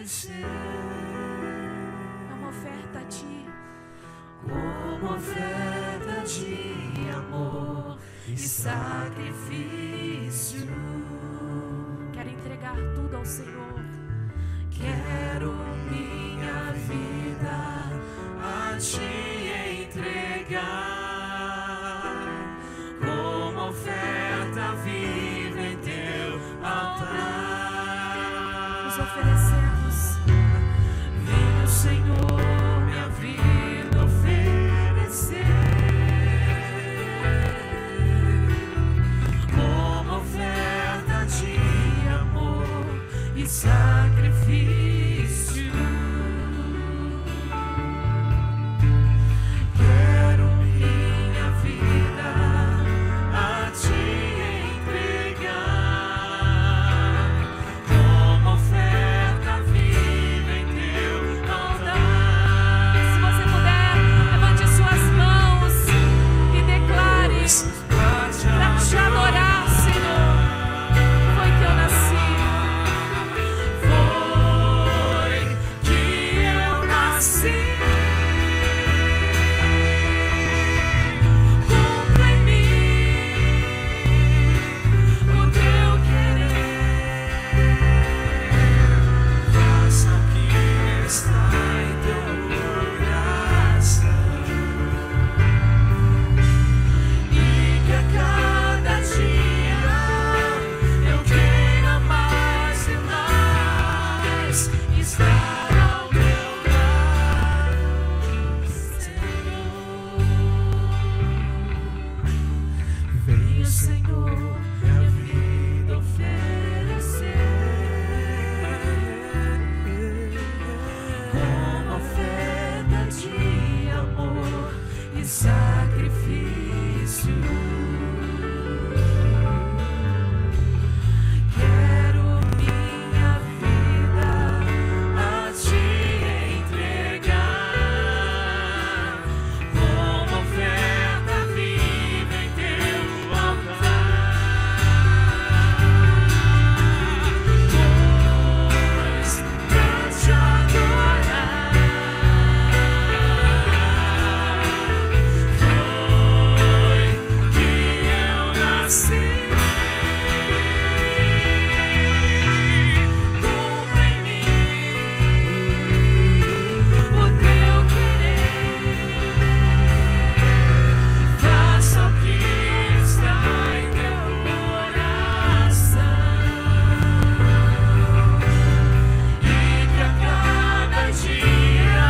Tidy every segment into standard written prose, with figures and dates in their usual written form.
É uma oferta a Ti. Como oferta de amor e sacrifício. Quero entregar tudo ao Senhor. Quero minha vida a Te entregar, como oferta viva em Teu altar. Nos oferecemos. Venha, Senhor, minha vida oferecer, como oferta de amor e sacrifício. Quero minha vida a Te entregar, como oferta viva em Teu altar. Se você puder, levante suas mãos e declare para Te adorar, Senhor. Foi que eu nasci. Foi que eu nasci. Cumpra em mim o Teu querer. Faça o que está em Teu coração, e que a cada dia eu queira mais e mais estar ao Teu lado, Senhor. Venha, Senhor, minha vida oferecer, como oferta de amor e sacrifício. Quero minha vida a Te entregar, como oferta viva em Teu altar. Pois pra Te adorar foi que eu nasci. Cumpra em mim o Teu querer. Faça o que está em Teu coração, e que a cada dia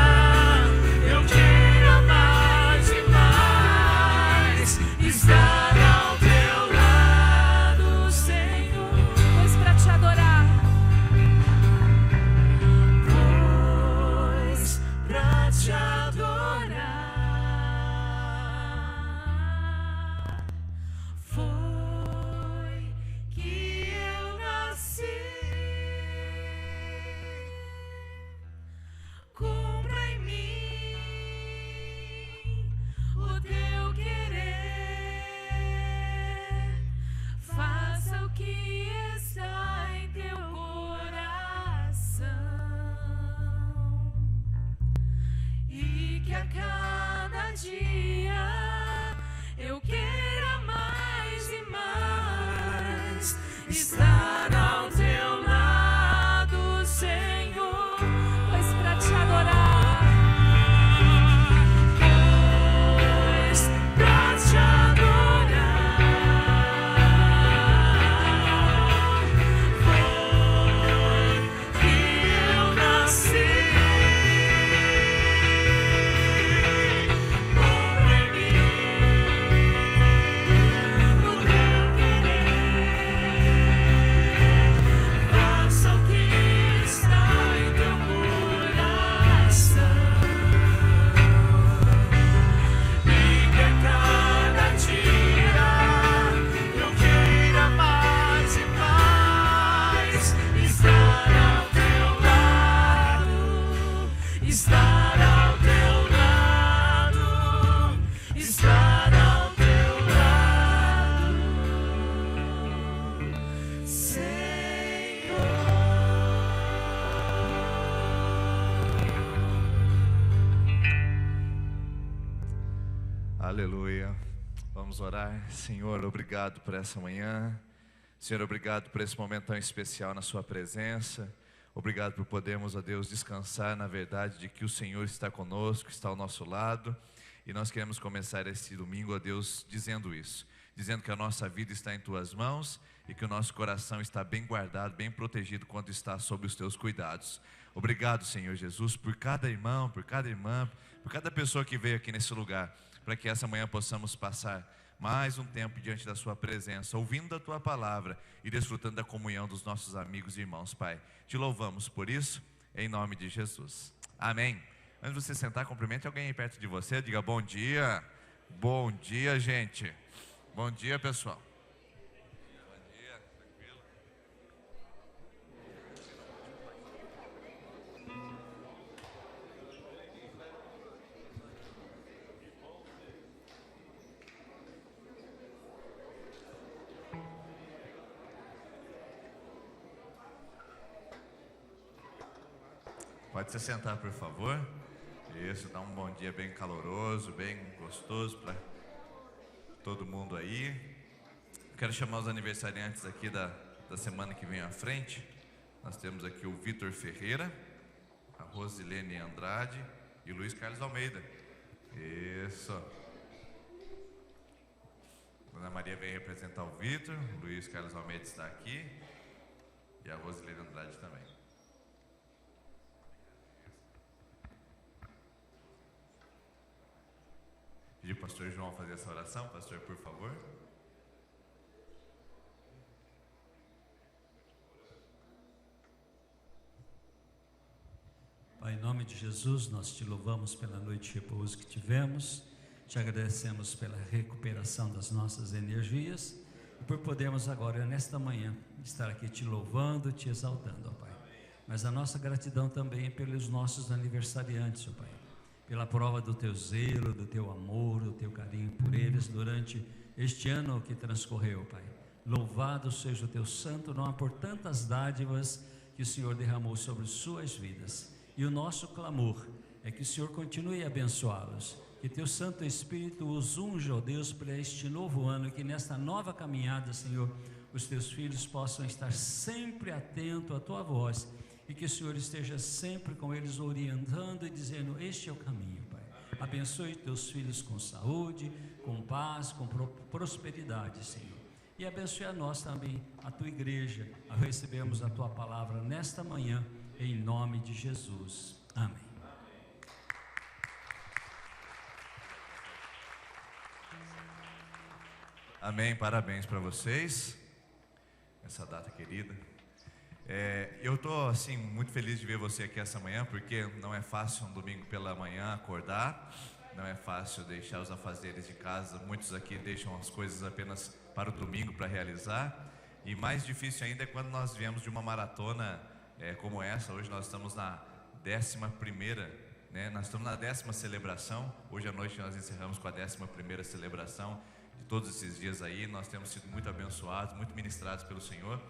eu queira mais e mais estar ao Teu lado, Senhor. Pois para Te adorar, Pois pra Te adorar foi que eu nasci. Cumpra em mim o Teu querer. Faça o que está em Teu coração, e que a cada dia eu queira mais e mais estar ao Teu lado, Senhor. pois para Te adorar, Pois pra Te adorar foi que eu nasci. Cumpra em mim o Teu querer. Vamos orar. Senhor, obrigado por essa manhã. Senhor, obrigado por esse momento tão especial na sua presença. Obrigado por podermos, ó Deus, descansar na verdade de que o Senhor está conosco, está ao nosso lado. E nós queremos começar esse domingo, ó Deus, dizendo isso. Dizendo que a nossa vida está em Tuas mãos e que o nosso coração está bem guardado, bem protegido quando está sob os Teus cuidados. Obrigado, Senhor Jesus, por cada irmão, por cada irmã, por cada pessoa que veio aqui nesse lugar, para que essa manhã possamos passar mais um tempo diante da Sua presença, ouvindo da Tua palavra e desfrutando da comunhão dos nossos amigos e irmãos, Pai. Te louvamos por isso, em nome de Jesus. Amém. Antes de você sentar, cumprimente alguém aí perto de você, diga bom dia. Bom dia, gente. Bom dia, pessoal. Bom dia, tranquilo. Pode se sentar, por favor. Isso, dá um bom dia bem caloroso, bem gostoso para todo mundo aí. Quero chamar os aniversariantes aqui da semana que vem à frente. Nós temos aqui o Vitor Ferreira, a Rosilene Andrade e o Luiz Carlos Almeida. Isso. Dona Maria vem representar o Vitor, o Luiz Carlos Almeida está aqui e a Rosilene Andrade também. Pedir o pastor João fazer essa oração. Pastor, por favor. Pai, em nome de Jesus, nós te louvamos pela noite de repouso que tivemos, te agradecemos pela recuperação das nossas energias e por podermos agora, nesta manhã, estar aqui te louvando, te exaltando, ó Pai. Mas a nossa gratidão também é pelos nossos aniversariantes, ó Pai, pela prova do teu zelo, do teu amor, do teu carinho por eles durante este ano que transcorreu, Pai. Louvado seja o teu santo nome por tantas dádivas que o Senhor derramou sobre suas vidas. E o nosso clamor é que o Senhor continue a abençoá-los, que teu Santo Espírito os unja, ó Deus, para este novo ano, que nesta nova caminhada, Senhor, os teus filhos possam estar sempre atentos à tua voz, e que o Senhor esteja sempre com eles orientando e dizendo: este é o caminho, Pai. Abençoe teus filhos com saúde, com paz, com prosperidade, Senhor. E abençoe a nós também, a tua igreja, a recebermos a tua palavra nesta manhã, em nome de Jesus. Amém. Amém, parabéns para vocês, essa data querida. Eu estou assim, muito feliz de ver você aqui essa manhã, porque não é fácil um domingo pela manhã acordar, não é fácil deixar os afazeres de casa, muitos aqui deixam as coisas apenas para o domingo para realizar, e mais difícil ainda é quando nós viemos de uma maratona como essa. Hoje nós estamos na 11ª, né? Nós estamos na 10ª celebração, hoje à noite nós encerramos com a 11ª celebração de todos esses dias aí. Nós temos sido muito abençoados, muito ministrados pelo Senhor.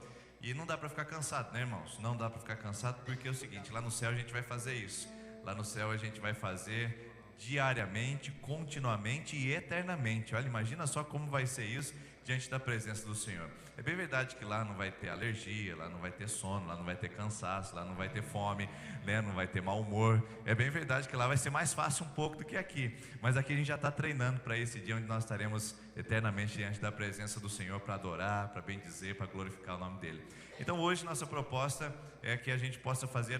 E não dá para ficar cansado, né, irmãos? Não dá para ficar cansado, porque é o seguinte: lá no céu a gente vai fazer isso. Lá no céu a gente vai fazer diariamente, continuamente e eternamente. Olha, imagina só como vai ser isso diante da presença do Senhor. É bem verdade que lá não vai ter alergia, lá não vai ter sono, lá não vai ter cansaço, lá não vai ter fome, né? Não vai ter mau humor. É bem verdade que lá vai ser mais fácil um pouco do que aqui, mas aqui a gente já está treinando para esse dia onde nós estaremos eternamente diante da presença do Senhor, para adorar, para bendizer, para glorificar o nome dele. Então hoje nossa proposta é que a gente possa fazer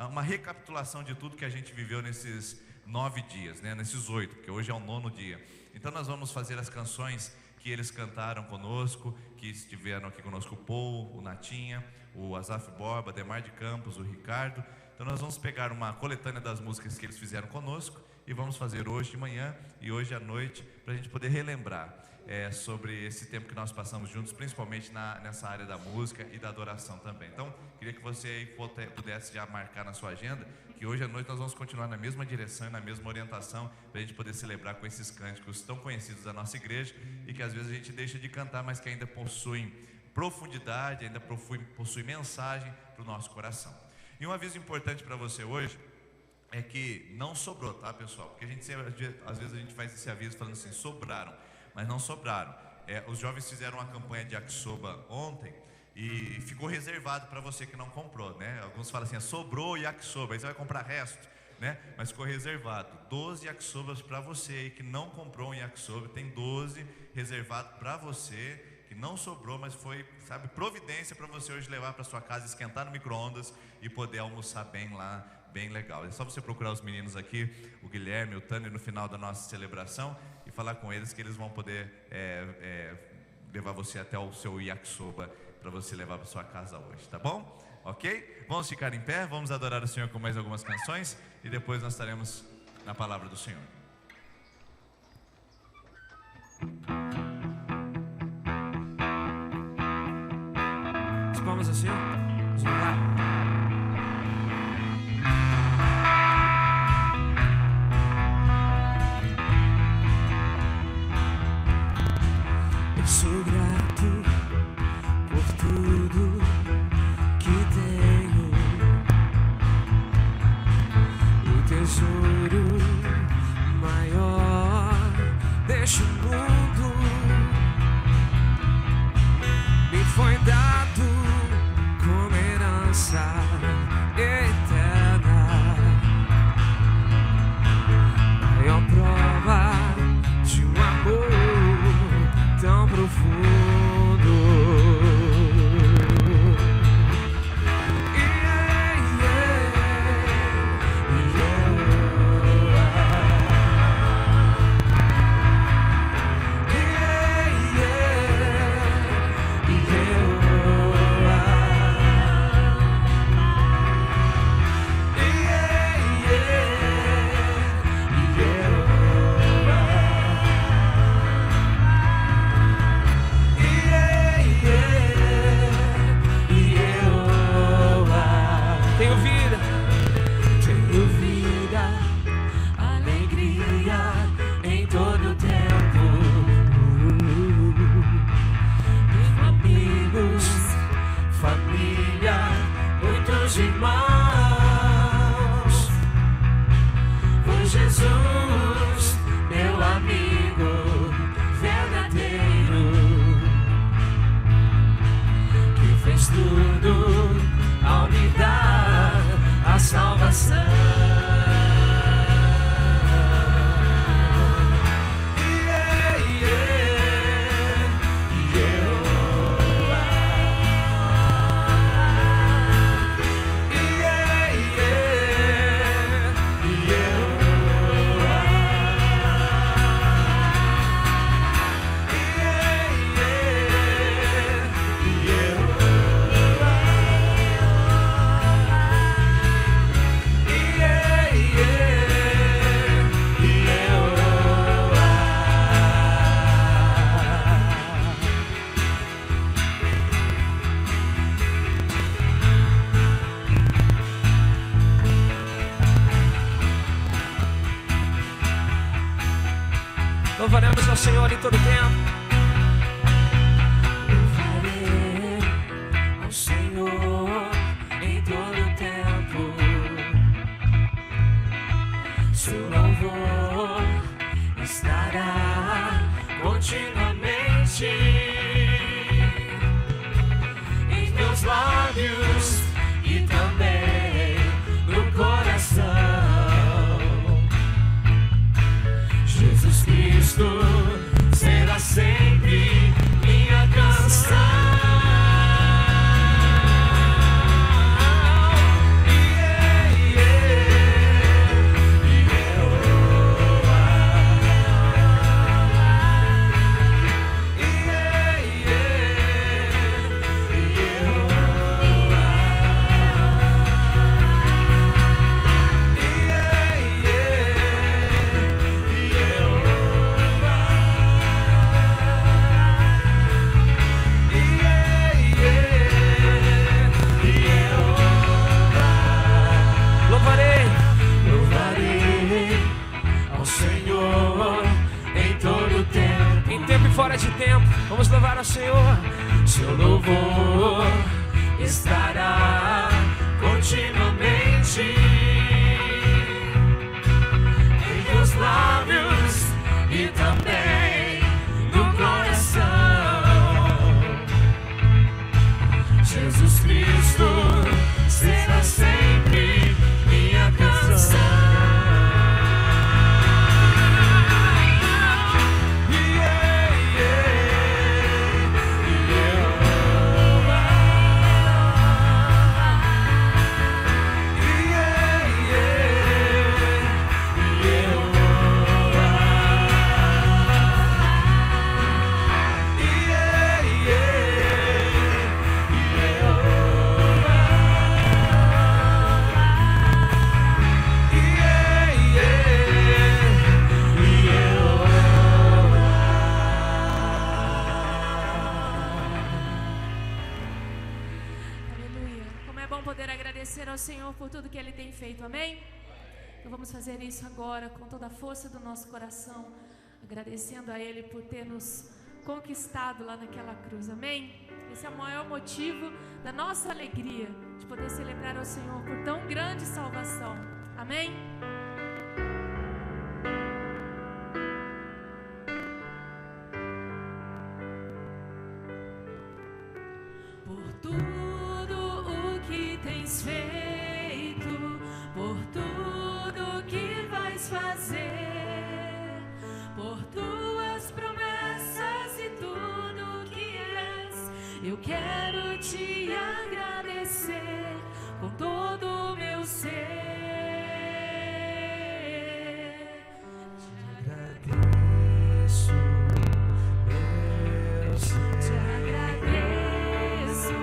uma recapitulação de tudo que a gente viveu nesses 9 dias, né? Nesses 8, porque hoje é o 9º dia. Então nós vamos fazer as canções que eles cantaram conosco, que estiveram aqui conosco, o Paul, o Natinha, o Azaf Borba, Demar de Campos, o Ricardo. Então nós vamos pegar uma coletânea das músicas que eles fizeram conosco e vamos fazer hoje de manhã e hoje à noite, para a gente poder relembrar sobre esse tempo que nós passamos juntos, principalmente nessa área da música e da adoração também. Então, queria que você aí pudesse já marcar na sua agenda, que hoje à noite nós vamos continuar na mesma direção e na mesma orientação, para a gente poder celebrar com esses cânticos tão conhecidos da nossa igreja e que às vezes a gente deixa de cantar, mas que ainda possuem profundidade, ainda possui mensagem para o nosso coração. E um aviso importante para você hoje é que não sobrou, tá, pessoal? Porque às vezes a gente faz esse aviso falando assim: sobraram. mas não sobraram. Os jovens fizeram uma campanha de yakisoba ontem e ficou reservado para você que não comprou, né? Alguns falam assim, sobrou yakisoba, aí você vai comprar resto, né? Mas ficou reservado 12 yakisobas para você aí que não comprou um yakisoba. Tem 12 reservado para você que não sobrou, mas foi, sabe, providência para você hoje levar para sua casa, esquentar no micro-ondas e poder almoçar bem lá, bem legal. É só você procurar os meninos aqui, o Guilherme, o Tânia, no final da nossa celebração e falar com eles que eles vão poder levar você até o seu yakisoba para você levar para sua casa hoje, tá bom? Ok? Vamos ficar em pé, vamos adorar o Senhor com mais algumas canções e depois nós estaremos na palavra do Senhor. Vamos assim, vamos lá. Eu sou grato por tudo que tenho, o tesouro maior deste mundo me foi dado como herança eterna, maior prova de um amor tão profundo. Irmãos, foi Jesus, meu amigo verdadeiro, que fez tudo ao me dar a salvação. Louvaremos ao Senhor em todo tempo. Louvarei ao Senhor em todo tempo. Seu louvor estará continuamente em meus lábios e também no coração. Jesus Cristo será sempre minha canção. Fora de tempo, vamos louvar ao Senhor. Seu louvor estará continuamente em meus lábios e também Jesus Cristo será sempre minha canção. Ao Senhor por tudo que Ele tem feito, amém? Então vamos fazer isso agora com toda a força do nosso coração, agradecendo a Ele por ter nos conquistado lá naquela cruz, amém? Esse é o maior motivo da nossa alegria, de poder celebrar ao Senhor por tão grande salvação, amém? Por tudo o que tens feito, por tudo que vais fazer, por tuas promessas e tudo que és, eu quero te agradecer com todo o meu ser. Te agradeço, meu ser. Te agradeço,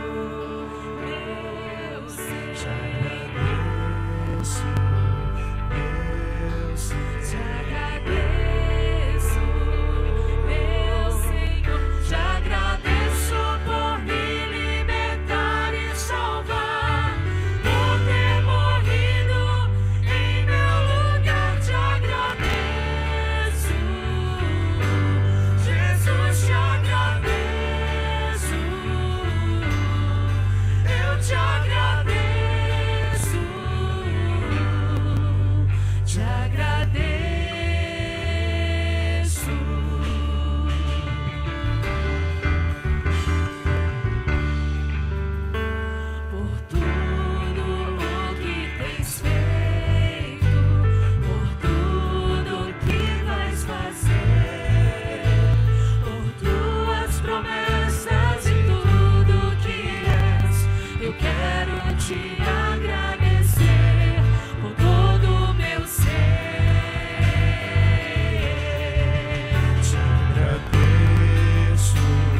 meu ser. Te agradeço, meu ser. Te agradeço, meu Senhor. Te agradeço por me libertar e salvar, por ter morrido em meu lugar. Te agradeço, Jesus, te agradeço, eu te agradeço, te agradeço. Por tudo o que tens feito, por tudo que vais fazer, por tuas promessas e tudo que és, eu quero te agradecer com todo o meu ser. Te agradeço,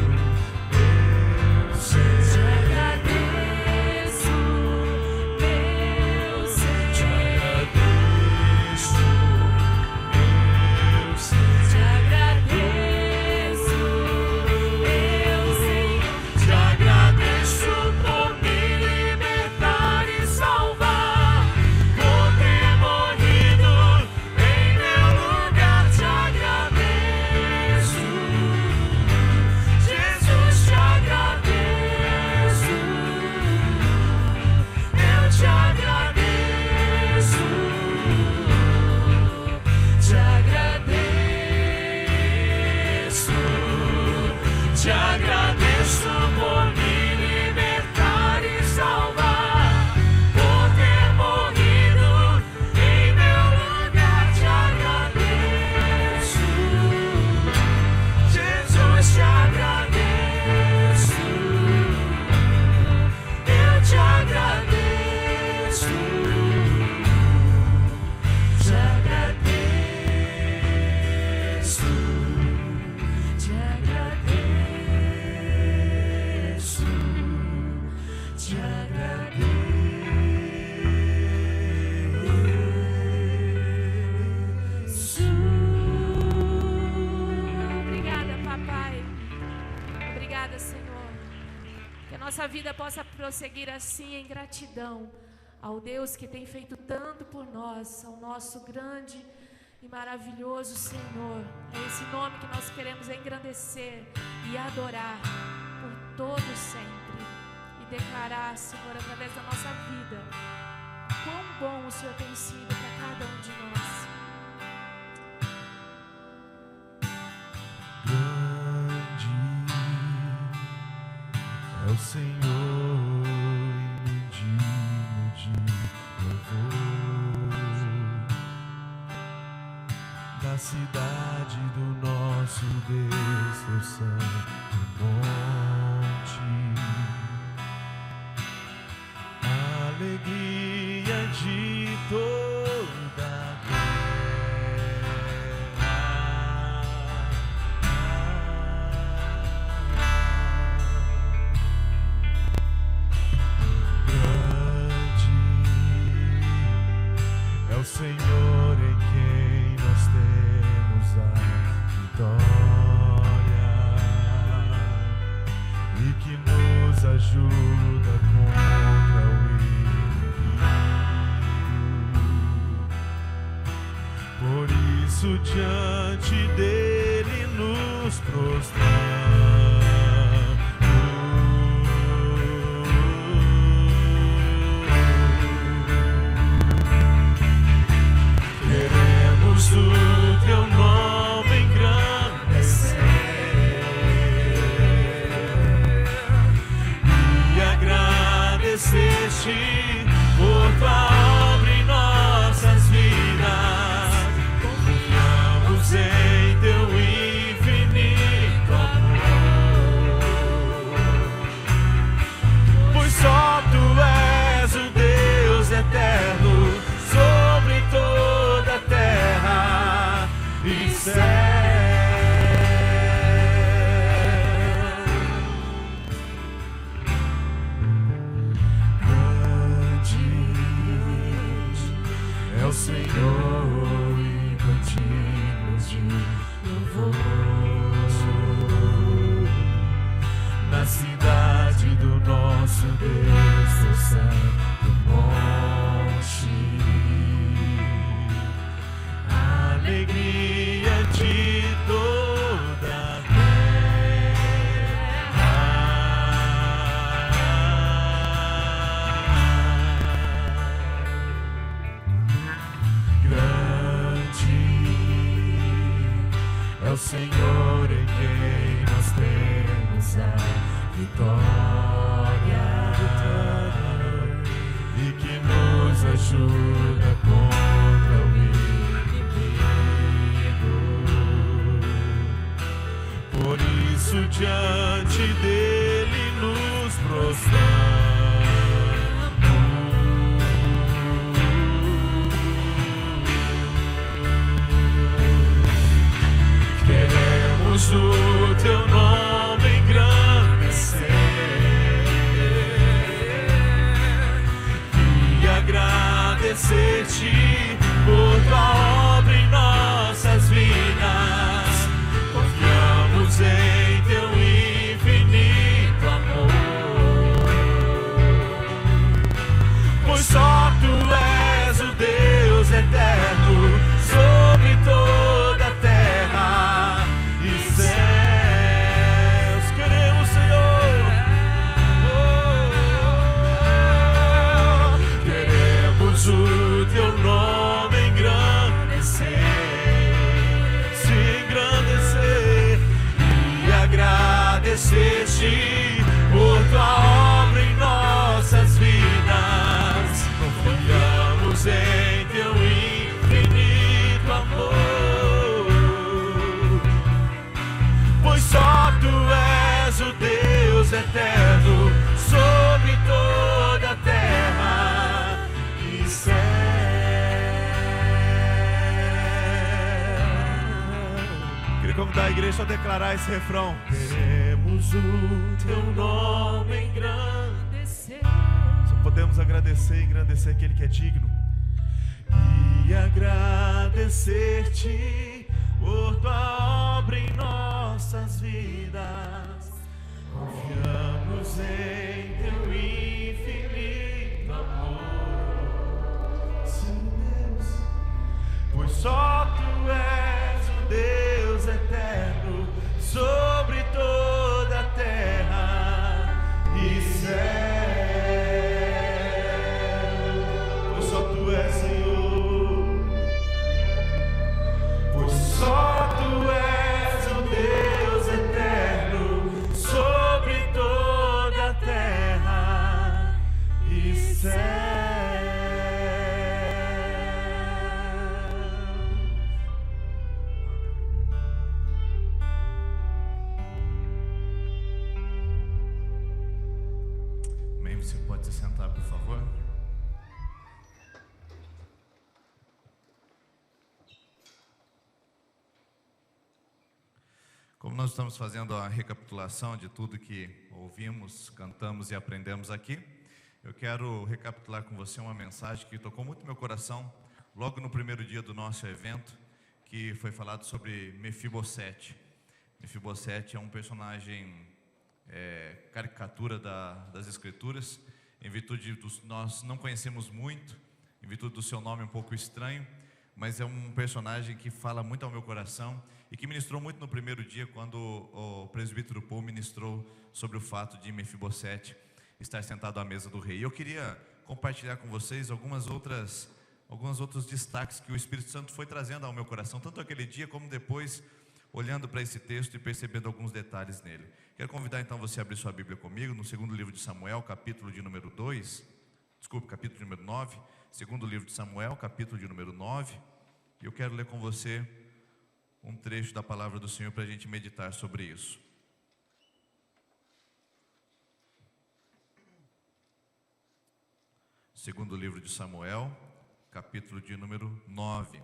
meu ser. Te agradeço, meu ser. Te agradeço, meu ser. Te agradeço, meu Senhor. Te agradeço por me libertar e salvar, por ter morrido em meu lugar. Te agradeço, Jesus, te agradeço, eu te agradeço, te agradeço, te agradeço por me libertar e salvar, por ter morrido em meu lugar. Te agradeço, Jesus, te agradeço, eu te agradeço, te agradeço, te agradeço, te agradeço. Obrigada, papai. Obrigada, Senhor. Que a nossa vida possa prosseguir assim em gratidão ao Deus que tem feito tanto por nós, ao nosso grande e maravilhoso Senhor. É esse nome que nós queremos engrandecer e adorar por todo sempre. E declarar, Senhor, através da nossa vida, quão bom o Senhor tem sido para cada um de nós. Grande é o Senhor, cidade do nosso Deus, teu santo monte. Alegria de toda a o Senhor em quem nós temos a vitória e que nos ajuda contra o inimigo. Por isso diante dele nos prostramos. O teu nome engrandecer e agradecer-te por tua obra em nossas vidas. Confiamos em teu infinito amor, pois só tu és o Deus eterno sobre toda a terra e céu. Grande é o Senhor e cantigos de louvor na cidade do nosso Deus, teu santo monte. Alegria de toda a terra. Grande é o Senhor em quem nós temos a vitória e que nos ajuda contra o inimigo. Por isso diante dele nos prostramos. Queremos o teu nome engrandecer e agradecer-te por tua obra em nossas vidas. Confiamos em teu infinito amor, pois só tu és o Deus eterno sobre toda a terra e céus. Queremos, Senhor, queremos o teu nome engrandecer, se engrandecer e agradecer-te por tua obra em nossas vidas. Confiamos em teu infinito amor, pois só tu és o Deus eterno sobre toda a terra e céu. Queria convidar a igreja a declarar esse refrão. Queremos o teu nome engrandecer. Só podemos agradecer e engrandecer aquele que é digno e agradecer-te por tua obra em nossas vidas. Confiamos em teu infinito amor, Senhor Deus, pois só tu és o Deus eterno sobre toda a terra e céu. Pois só tu és, Senhor, pois só tu és o Deus eterno sobre toda a terra Como nós estamos fazendo a recapitulação de tudo que ouvimos, cantamos e aprendemos aqui, eu quero recapitular com você uma mensagem que tocou muito meu coração logo no primeiro dia do nosso evento, que foi falado sobre Mefibosete. Mefibosete é um personagem caricatura das Escrituras, em virtude nós não conhecemos muito, em virtude do seu nome um pouco estranho, mas é um personagem que fala muito ao meu coração e que ministrou muito no primeiro dia, quando o presbítero Paul ministrou sobre o fato de Mefibosete estar sentado à mesa do rei. E eu queria compartilhar com vocês alguns outros destaques que o Espírito Santo foi trazendo ao meu coração, tanto aquele dia como depois, olhando para esse texto e percebendo alguns detalhes nele. Quero convidar então você a abrir sua Bíblia comigo, no segundo livro de Samuel, capítulo de número 9, segundo livro de Samuel, capítulo de número 9, e eu quero ler com você um trecho da palavra do Senhor para a gente meditar sobre isso. Segundo livro de Samuel, capítulo de número 9,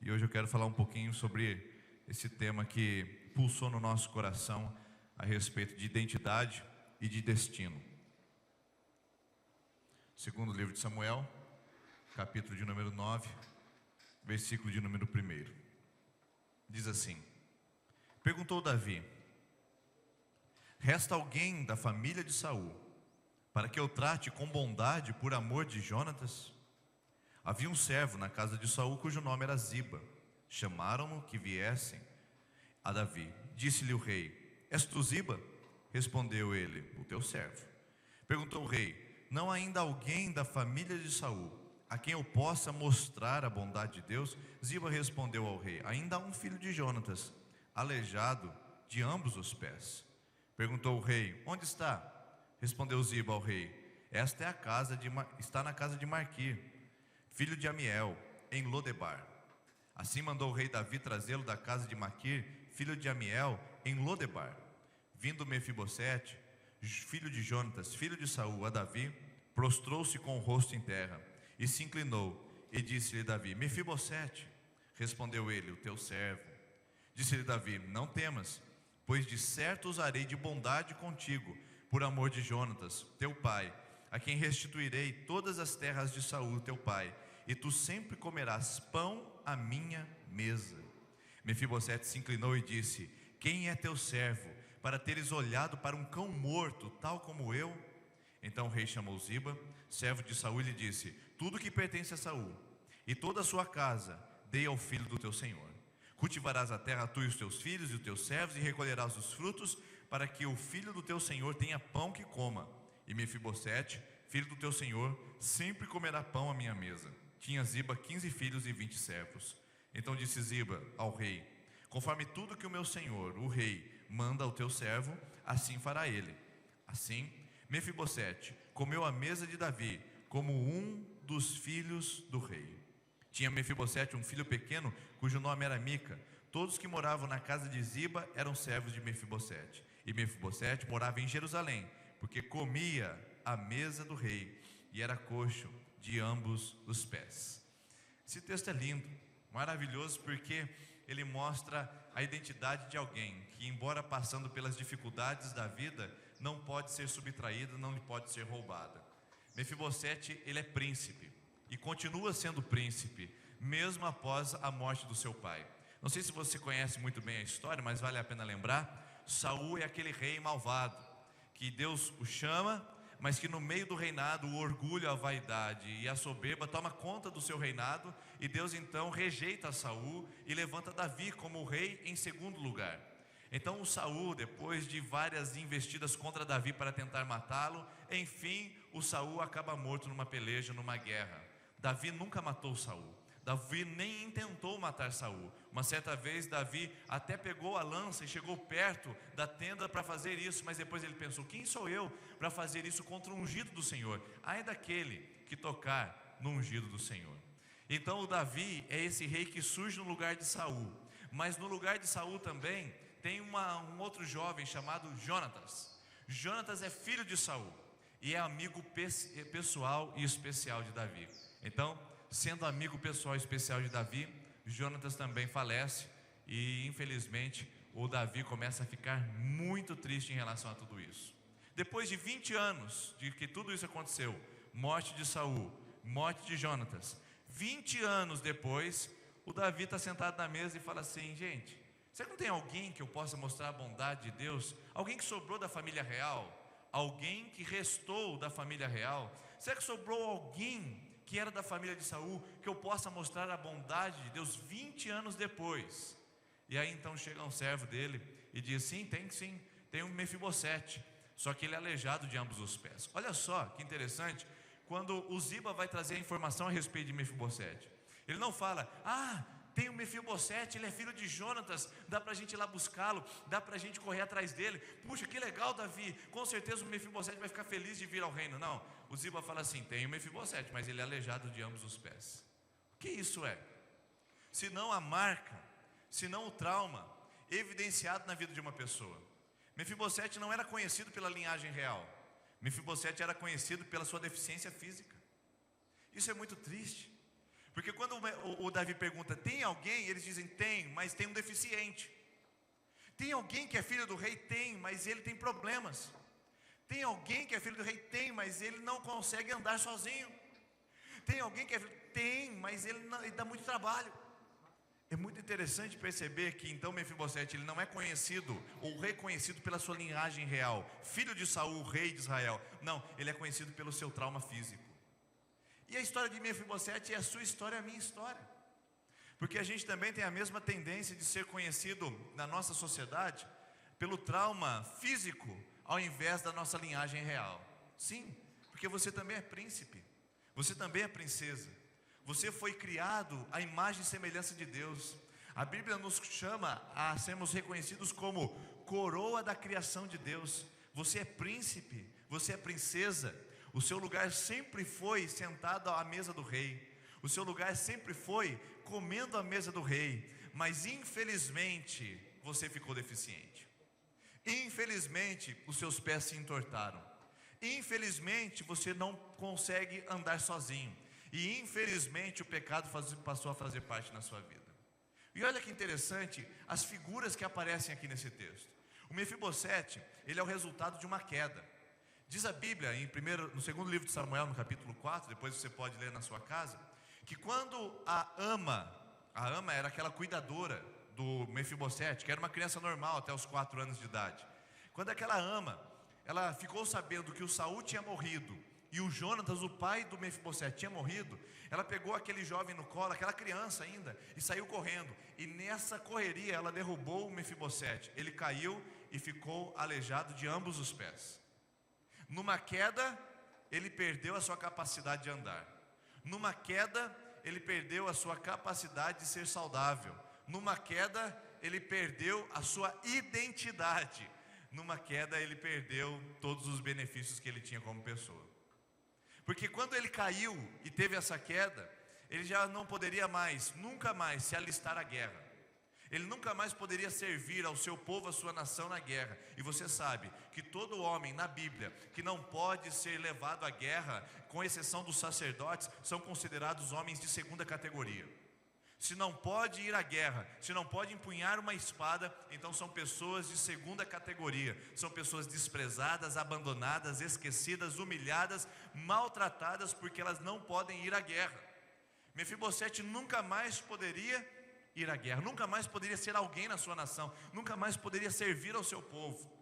e hoje eu quero falar um pouquinho sobre esse tema que pulsou no nosso coração a respeito de identidade e de destino. Segundo livro de Samuel, capítulo de número 9, versículo de número 1. Diz assim: perguntou Davi: resta alguém da família de Saul, para que eu trate com bondade por amor de Jonatas? Havia um servo na casa de Saul cujo nome era Ziba. Chamaram-no que viessem a Davi. Disse-lhe o rei: és tu Ziba? Respondeu ele: o teu servo. Perguntou o rei: não há ainda alguém da família de Saul a quem eu possa mostrar a bondade de Deus? Ziba respondeu ao rei: ainda há um filho de Jonatas, aleijado de ambos os pés. Perguntou o rei: onde está? Respondeu Ziba ao rei: esta é está na casa de Marquir, filho de Amiel, em Lodebar. Assim mandou o rei Davi trazê-lo da casa de Maquir, filho de Amiel, em Lodebar. Vindo Mefibosete, filho de Jonatas, filho de Saul, a Davi, prostrou-se com o rosto em terra e se inclinou, e disse-lhe Davi: Mefibosete. Respondeu ele: o teu servo. Disse-lhe Davi: não temas, pois de certo usarei de bondade contigo, por amor de Jonatas, teu pai, a quem restituirei todas as terras de Saul, teu pai, e tu sempre comerás pão à minha mesa. Mefibosete se inclinou e disse: quem é teu servo, para teres olhado para um cão morto, tal como eu? Então o rei chamou Ziba, servo de Saul, e lhe disse: tudo que pertence a Saul, e toda a sua casa, dei ao filho do teu senhor. Cultivarás a terra, tu e os teus filhos e os teus servos, e recolherás os frutos, para que o filho do teu senhor tenha pão que coma. E Mefibosete, filho do teu senhor, sempre comerá pão à minha mesa. Tinha Ziba 15 filhos e 20 servos. Então disse Ziba ao rei: conforme tudo que o meu senhor, o rei, manda ao teu servo, assim fará ele. Assim, Mefibosete comeu à mesa de Davi, como um dos filhos do rei. Tinha Mefibosete um filho pequeno, cujo nome era Mica. Todos que moravam na casa de Ziba eram servos de Mefibosete. E Mefibosete morava em Jerusalém, porque comia à mesa do rei, e era coxo de ambos os pés. Esse texto é lindo, maravilhoso, porque ele mostra a identidade de alguém que, embora passando pelas dificuldades da vida, não pode ser subtraída, não lhe pode ser roubada. Mefibosete, ele é príncipe, e continua sendo príncipe, mesmo após a morte do seu pai. Não sei se você conhece muito bem a história, mas vale a pena lembrar. Saul é aquele rei malvado, que Deus o chama, mas que no meio do reinado o orgulho, a vaidade e a soberba toma conta do seu reinado, e Deus então rejeita Saul e levanta Davi como o rei em segundo lugar. Então o Saul, depois de várias investidas contra Davi para tentar matá-lo, enfim, o Saul acaba morto numa peleja, numa guerra. Davi nunca matou Saul. Davi nem intentou matar Saul. Uma certa vez Davi até pegou a lança e chegou perto da tenda para fazer isso, mas depois ele pensou: quem sou eu para fazer isso contra o ungido do Senhor? Ai daquele que tocar no ungido do Senhor. Então o Davi é esse rei que surge no lugar de Saul, mas no lugar de Saul também tem um outro jovem chamado Jonatas. Jonatas é filho de Saul e é amigo pessoal e especial de Davi. Então, sendo amigo pessoal e especial de Davi, Jonatas também falece, e infelizmente o Davi começa a ficar muito triste em relação a tudo isso. Depois de 20 anos de que tudo isso aconteceu, morte de Saul, morte de Jonatas, 20 anos depois, o Davi está sentado na mesa e fala assim: gente, será que não tem alguém que eu possa mostrar a bondade de Deus? Alguém que sobrou da família real? Alguém que restou da família real? Será que sobrou alguém que era da família de Saul, que eu possa mostrar a bondade de Deus 20 anos depois? E aí então chega um servo dele e diz: sim, tem um Mefibosete, só que ele é aleijado de ambos os pés. Olha só que interessante, quando o Ziba vai trazer a informação a respeito de Mefibosete, ele não fala: tem um Mefibosete, ele é filho de Jonatas, dá para a gente ir lá buscá-lo, dá para a gente correr atrás dele, puxa, que legal, Davi, com certeza o Mefibosete vai ficar feliz de vir ao reino. Não, o Ziba fala assim: tem o Mefibosete, mas ele é aleijado de ambos os pés. O que isso é? Se não a marca, se não o trauma evidenciado na vida de uma pessoa. Mefibosete não era conhecido pela linhagem real, Mefibosete era conhecido pela sua deficiência física. Isso é muito triste, porque quando o Davi pergunta: tem alguém? Eles dizem: tem, mas tem um deficiente. Tem alguém que é filho do rei? Tem, mas ele tem problemas. Tem alguém que é filho do rei? Tem, mas ele não consegue andar sozinho. Tem alguém que é filho? Tem, mas ele dá muito trabalho. É muito interessante perceber que então Mefibosete, ele não é conhecido ou reconhecido pela sua linhagem real, filho de Saul, rei de Israel. Não, ele é conhecido pelo seu trauma físico. E a história de Mefibosete é a sua história, a minha história, porque a gente também tem a mesma tendência de ser conhecido na nossa sociedade pelo trauma físico, ao invés da nossa linhagem real. Sim, porque você também é príncipe, você também é princesa, você foi criado à imagem e semelhança de Deus. A Bíblia nos chama a sermos reconhecidos como coroa da criação de Deus. Você é príncipe, você é princesa. O seu lugar sempre foi sentado à mesa do rei. O seu lugar sempre foi comendo à mesa do rei. Mas infelizmente você ficou deficiente. Infelizmente os seus pés se entortaram. Infelizmente você não consegue andar sozinho. E infelizmente o pecado passou a fazer parte na sua vida. E olha que interessante as figuras que aparecem aqui nesse texto. O Mefibosete, ele é o resultado de uma queda. Diz a Bíblia no segundo livro de Samuel, no capítulo 4, depois você pode ler na sua casa, que quando a ama era aquela cuidadora do Mefibosete, que era uma criança normal até os 4 anos de idade. Quando aquela ama, ela ficou sabendo que o Saul tinha morrido e o Jonatas, o pai do Mefibosete, tinha morrido, ela pegou aquele jovem no colo, aquela criança ainda, e saiu correndo. E nessa correria ela derrubou o Mefibosete. Ele caiu e ficou aleijado de ambos os pés. Numa queda, ele perdeu a sua capacidade de andar. Numa queda, ele perdeu a sua capacidade de ser saudável. Numa queda, ele perdeu a sua identidade. Numa queda, ele perdeu todos os benefícios que ele tinha como pessoa. Porque quando ele caiu e teve essa queda, ele já não poderia mais, nunca mais se alistar à guerra. Ele nunca mais poderia servir ao seu povo, à sua nação na guerra. E você sabe que todo homem na Bíblia que não pode ser levado à guerra, com exceção dos sacerdotes, são considerados homens de segunda categoria. Se não pode ir à guerra, se não pode empunhar uma espada, então são pessoas de segunda categoria. São pessoas desprezadas, abandonadas, esquecidas, humilhadas, maltratadas, porque elas não podem ir à guerra. Mefibosete nunca mais poderia ir à guerra, nunca mais poderia ser alguém na sua nação, nunca mais poderia servir ao seu povo.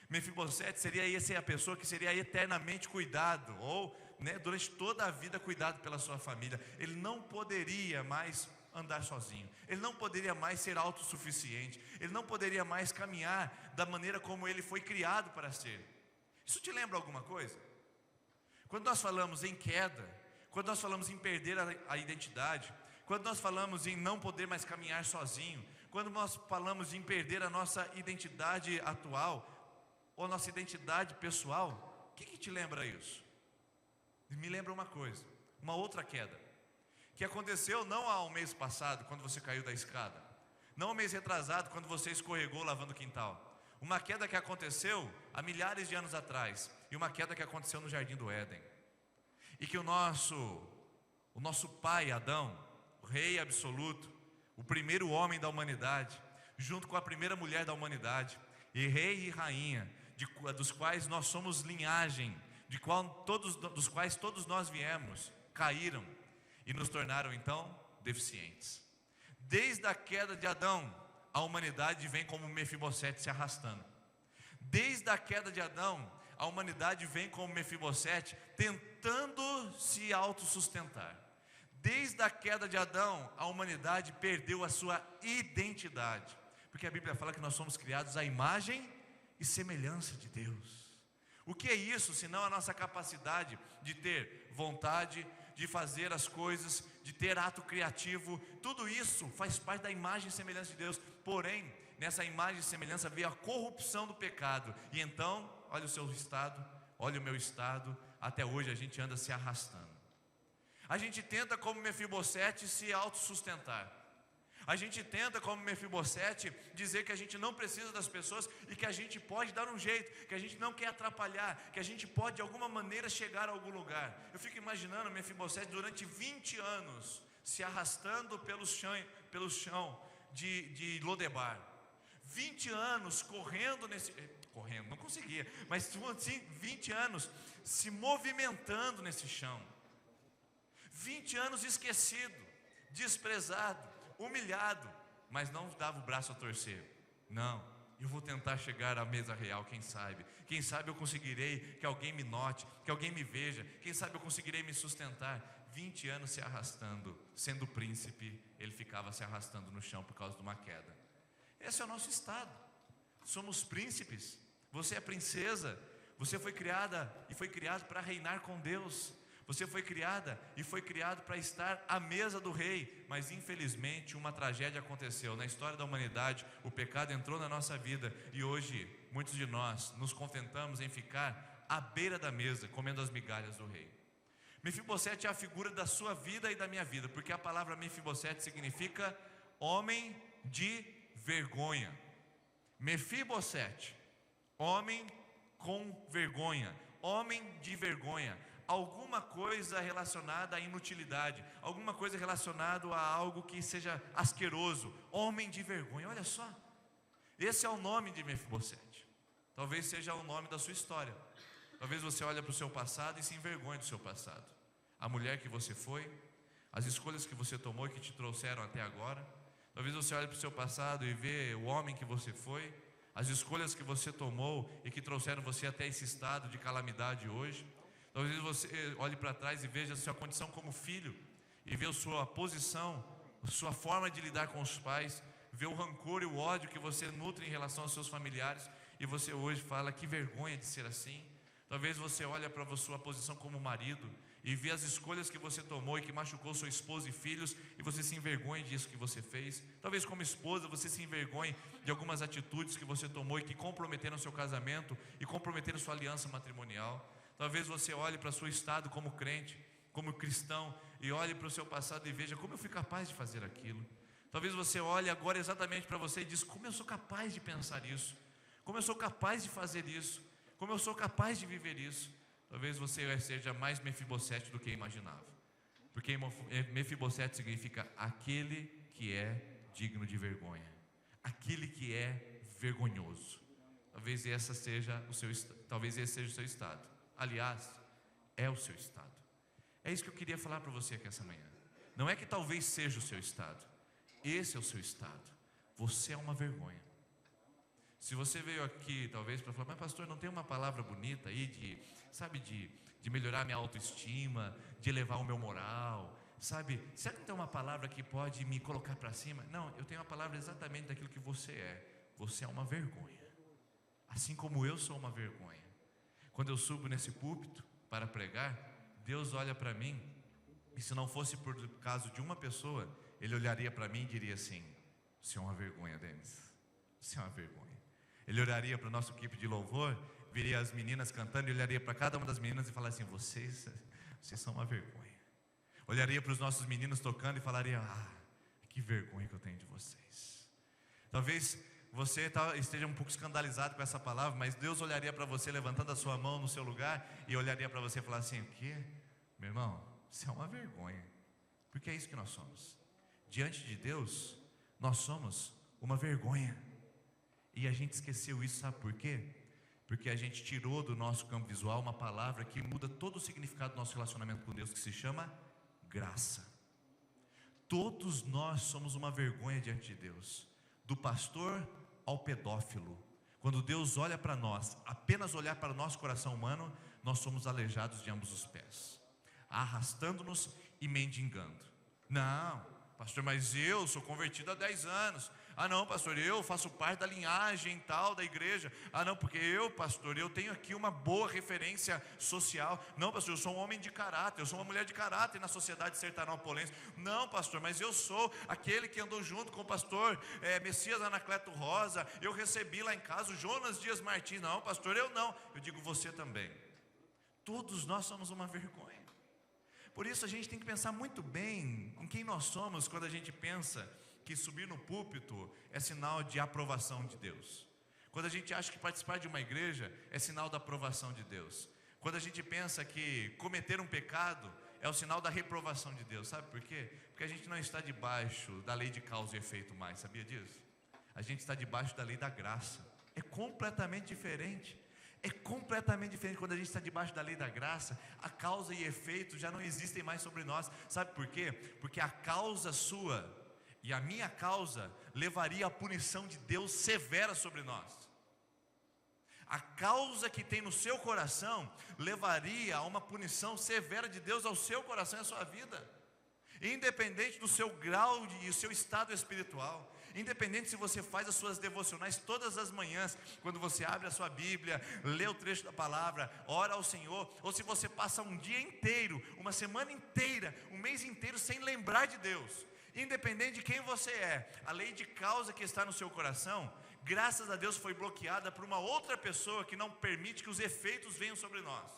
Mefibosete seria a pessoa que seria eternamente cuidado, ou durante toda a vida cuidado pela sua família. Ele não poderia mais andar sozinho, ele não poderia mais ser autossuficiente, ele não poderia mais caminhar da maneira como ele foi criado para ser. Isso te lembra alguma coisa? Quando nós falamos em queda, quando nós falamos em perder a identidade, quando nós falamos em não poder mais caminhar sozinho, quando nós falamos em perder a nossa identidade atual, ou a nossa identidade pessoal, o que te lembra isso? Me lembra uma coisa, uma outra queda, que aconteceu não há um mês passado, quando você caiu da escada, não há um mês retrasado, quando você escorregou lavando o quintal. Uma queda que aconteceu há milhares de anos atrás, e uma queda que aconteceu no Jardim do Éden. E que o nosso pai Adão, o rei absoluto, o primeiro homem da humanidade, junto com a primeira mulher da humanidade, e rei e rainha, dos quais nós somos linhagem, dos quais todos nós viemos, caíram e nos tornaram então deficientes. Desde a queda de Adão, a humanidade vem como Mefibosete se arrastando. Desde a queda de Adão, a humanidade vem como Mefibosete tentando se autossustentar. Desde a queda de Adão, a humanidade perdeu a sua identidade, porque a Bíblia fala que nós somos criados à imagem e semelhança de Deus. O que é isso, senão a nossa capacidade de ter vontade, de fazer as coisas, de ter ato criativo? Tudo isso faz parte da imagem e semelhança de Deus. Porém, nessa imagem e semelhança veio a corrupção do pecado. E então, olha o seu estado, olha o meu estado. Até hoje a gente anda se arrastando. A gente tenta, como Mefibosete, se autossustentar. A gente tenta, como Mefibosete, dizer que a gente não precisa das pessoas e que a gente pode dar um jeito, que a gente não quer atrapalhar, que a gente pode de alguma maneira chegar a algum lugar. Eu fico imaginando Mefibosete durante 20 anos se arrastando pelo chão de Lodebar. 20 anos correndo, não conseguia, mas assim, 20 anos se movimentando nesse chão. 20 anos esquecido, desprezado, humilhado, mas não dava o braço a torcer. Não, eu vou tentar chegar à mesa real, quem sabe eu conseguirei que alguém me note, que alguém me veja, quem sabe eu conseguirei me sustentar. 20 anos se arrastando, sendo príncipe, ele ficava se arrastando no chão por causa de uma queda. Esse é o nosso estado, somos príncipes, você é princesa, você foi criada e foi criado para reinar com Deus. Você foi criada e foi criado para estar à mesa do rei, mas infelizmente uma tragédia aconteceu. Na história da humanidade, o pecado entrou na nossa vida e hoje muitos de nós nos contentamos em ficar à beira da mesa, comendo as migalhas do rei. Mefibosete é a figura da sua vida e da minha vida, porque a palavra Mefibosete significa homem de vergonha. Mefibosete, homem com vergonha, homem de vergonha. Alguma coisa relacionada à inutilidade, alguma coisa relacionada a algo que seja asqueroso, homem de vergonha. Olha só, esse é o nome de Mefibosete. Talvez seja o nome da sua história. Talvez você olhe para o seu passado e se envergonhe do seu passado. A mulher que você foi, as escolhas que você tomou e que te trouxeram até agora. Talvez você olhe para o seu passado e vê o homem que você foi, as escolhas que você tomou e que trouxeram você até esse estado de calamidade hoje. Talvez você olhe para trás e veja a sua condição como filho, e vê a sua posição, a sua forma de lidar com os pais, vê o rancor e o ódio que você nutre em relação aos seus familiares, e você hoje fala, que vergonha de ser assim. Talvez você olhe para a sua posição como marido, e vê as escolhas que você tomou e que machucou sua esposa e filhos, e você se envergonhe disso que você fez. Talvez como esposa você se envergonhe de algumas atitudes que você tomou e que comprometeram seu casamento e comprometeram sua aliança matrimonial. Talvez você olhe para o seu estado como crente, como cristão, e olhe para o seu passado e veja como eu fui capaz de fazer aquilo. Talvez você olhe agora exatamente para você e diz, como eu sou capaz de pensar isso, como eu sou capaz de fazer isso, como eu sou capaz de viver isso. Talvez você seja mais Mefibosete do que imaginava, porque Mefibosete significa aquele que é digno de vergonha, aquele que é vergonhoso. Talvez esse seja o seu estado. Aliás, é o seu estado. É isso que eu queria falar para você aqui essa manhã. Não é que talvez seja o seu estado, esse é o seu estado. Você é uma vergonha. Se você veio aqui talvez para falar, mas pastor, não tem uma palavra bonita aí de melhorar a minha autoestima, de elevar o meu moral, sabe? Será que não tem uma palavra que pode me colocar para cima? Não, eu tenho uma palavra exatamente daquilo que você é. Você é uma vergonha, assim como eu sou uma vergonha. Quando eu subo nesse púlpito para pregar, Deus olha para mim, e se não fosse por causa de uma pessoa, Ele olharia para mim e diria assim, você é uma vergonha, Denis, você é uma vergonha. Ele olharia para o nosso equipe de louvor, viria as meninas cantando, e olharia para cada uma das meninas e falaria assim, vocês são uma vergonha. Olharia para os nossos meninos tocando e falaria, que vergonha que eu tenho de vocês. Talvez você esteja um pouco escandalizado com essa palavra, mas Deus olharia para você levantando a sua mão no seu lugar e olharia para você e falar assim, o quê? Meu irmão, você é uma vergonha. Porque é isso que nós somos. Diante de Deus, nós somos uma vergonha. E a gente esqueceu isso, sabe por quê? Porque a gente tirou do nosso campo visual uma palavra que muda todo o significado do nosso relacionamento com Deus, que se chama graça. Todos nós somos uma vergonha diante de Deus, do pastor ao pedófilo. Quando Deus olha para nós, apenas olhar para o nosso coração humano, nós somos aleijados de ambos os pés, arrastando-nos e mendigando. Não, pastor, mas eu sou convertido há 10 anos. Ah não, pastor, eu faço parte da linhagem tal da igreja. Ah não, porque eu, pastor, eu tenho aqui uma boa referência social. Não, pastor, eu sou um homem de caráter, eu sou uma mulher de caráter na sociedade sertanopolense. Não, pastor, mas eu sou aquele que andou junto com o pastor Messias Anacleto Rosa. Eu recebi lá em casa o Jonas Dias Martins. Não, pastor, eu não. Eu digo você também. Todos nós somos uma vergonha. Por isso a gente tem que pensar muito bem em quem nós somos quando a gente pensa que subir no púlpito é sinal de aprovação de Deus. Quando a gente acha que participar de uma igreja é sinal da aprovação de Deus. Quando a gente pensa que cometer um pecado é o sinal da reprovação de Deus. Sabe por quê? Porque a gente não está debaixo da lei de causa e efeito mais, sabia disso? A gente está debaixo da lei da graça. É completamente diferente. É completamente diferente. Quando a gente está debaixo da lei da graça, a causa e efeito já não existem mais sobre nós. Sabe por quê? Porque a causa sua e a minha causa levaria a punição de Deus severa sobre nós. A causa que tem no seu coração levaria a uma punição severa de Deus ao seu coração e à sua vida, independente do seu grau e o seu estado espiritual. Independente se você faz as suas devocionais todas as manhãs, quando você abre a sua Bíblia, lê o trecho da palavra, ora ao Senhor, ou se você passa um dia inteiro, uma semana inteira, um mês inteiro sem lembrar de Deus. Independente de quem você é, a lei de causa que está no seu coração, graças a Deus foi bloqueada por uma outra pessoa que não permite que os efeitos venham sobre nós,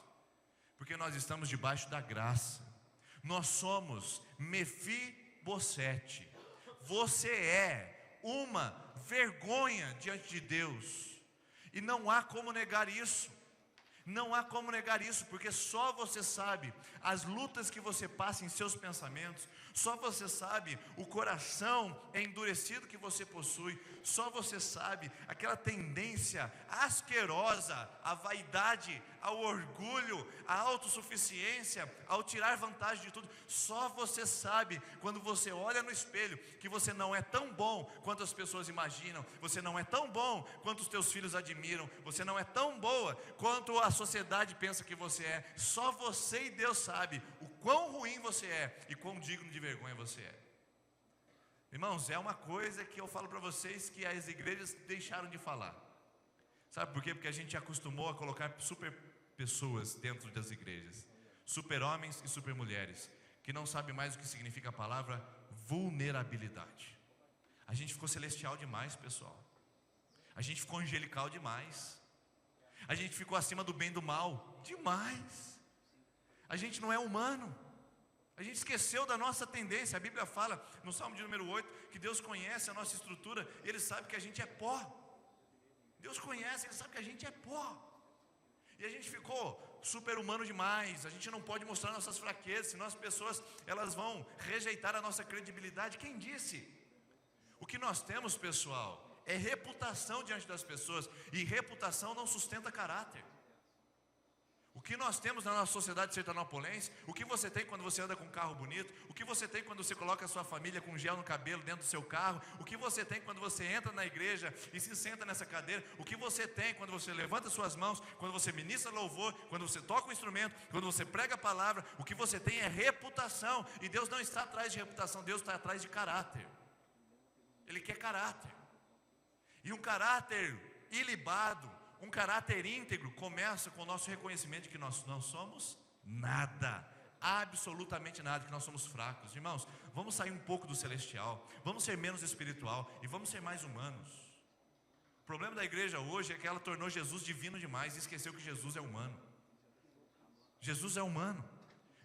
porque nós estamos debaixo da graça. Nós somos Mefibosete. Você é uma vergonha diante de Deus, e não há como negar isso. Não há como negar isso, porque só você sabe as lutas que você passa em seus pensamentos, só você sabe o coração endurecido que você possui, só você sabe aquela tendência asquerosa à vaidade, ao orgulho, à autossuficiência, ao tirar vantagem de tudo. Só você sabe, quando você olha no espelho, que você não é tão bom quanto as pessoas imaginam, você não é tão bom quanto os teus filhos admiram, você não é tão boa quanto a sociedade pensa que você é. Só você e Deus sabe o quão ruim você é e quão digno de vergonha você é. Irmãos, é uma coisa que eu falo para vocês que as igrejas deixaram de falar. Sabe por quê? Porque a gente acostumou a colocar super pessoas dentro das igrejas, super homens e super mulheres, que não sabem mais o que significa a palavra vulnerabilidade. A gente ficou celestial demais, pessoal. A gente ficou angelical demais. A gente ficou acima do bem e do mal demais. A gente não é humano. A gente esqueceu da nossa tendência. A Bíblia fala no Salmo de número 8 que Deus conhece a nossa estrutura. Ele sabe que a gente é pó. Deus conhece, Ele sabe que a gente é pó. E a gente ficou super humano demais. A gente não pode mostrar nossas fraquezas, senão as pessoas elas vão rejeitar a nossa credibilidade. Quem disse? O que nós temos, pessoal, é reputação diante das pessoas, e reputação não sustenta caráter. O que nós temos na nossa sociedade sertanopolense, o que você tem quando você anda com um carro bonito, o que você tem quando você coloca a sua família com gel no cabelo dentro do seu carro, o que você tem quando você entra na igreja e se senta nessa cadeira, o que você tem quando você levanta suas mãos, quando você ministra louvor, quando você toca um instrumento, quando você prega a palavra, o que você tem é reputação. E Deus não está atrás de reputação, Deus está atrás de caráter. Ele quer caráter. E um caráter ilibado, um caráter íntegro, começa com o nosso reconhecimento de que nós não somos nada, absolutamente nada, que nós somos fracos. Irmãos, vamos sair um pouco do celestial, vamos ser menos espiritual e vamos ser mais humanos. O problema da igreja hoje é que ela tornou Jesus divino demais e esqueceu que Jesus é humano. Jesus é humano.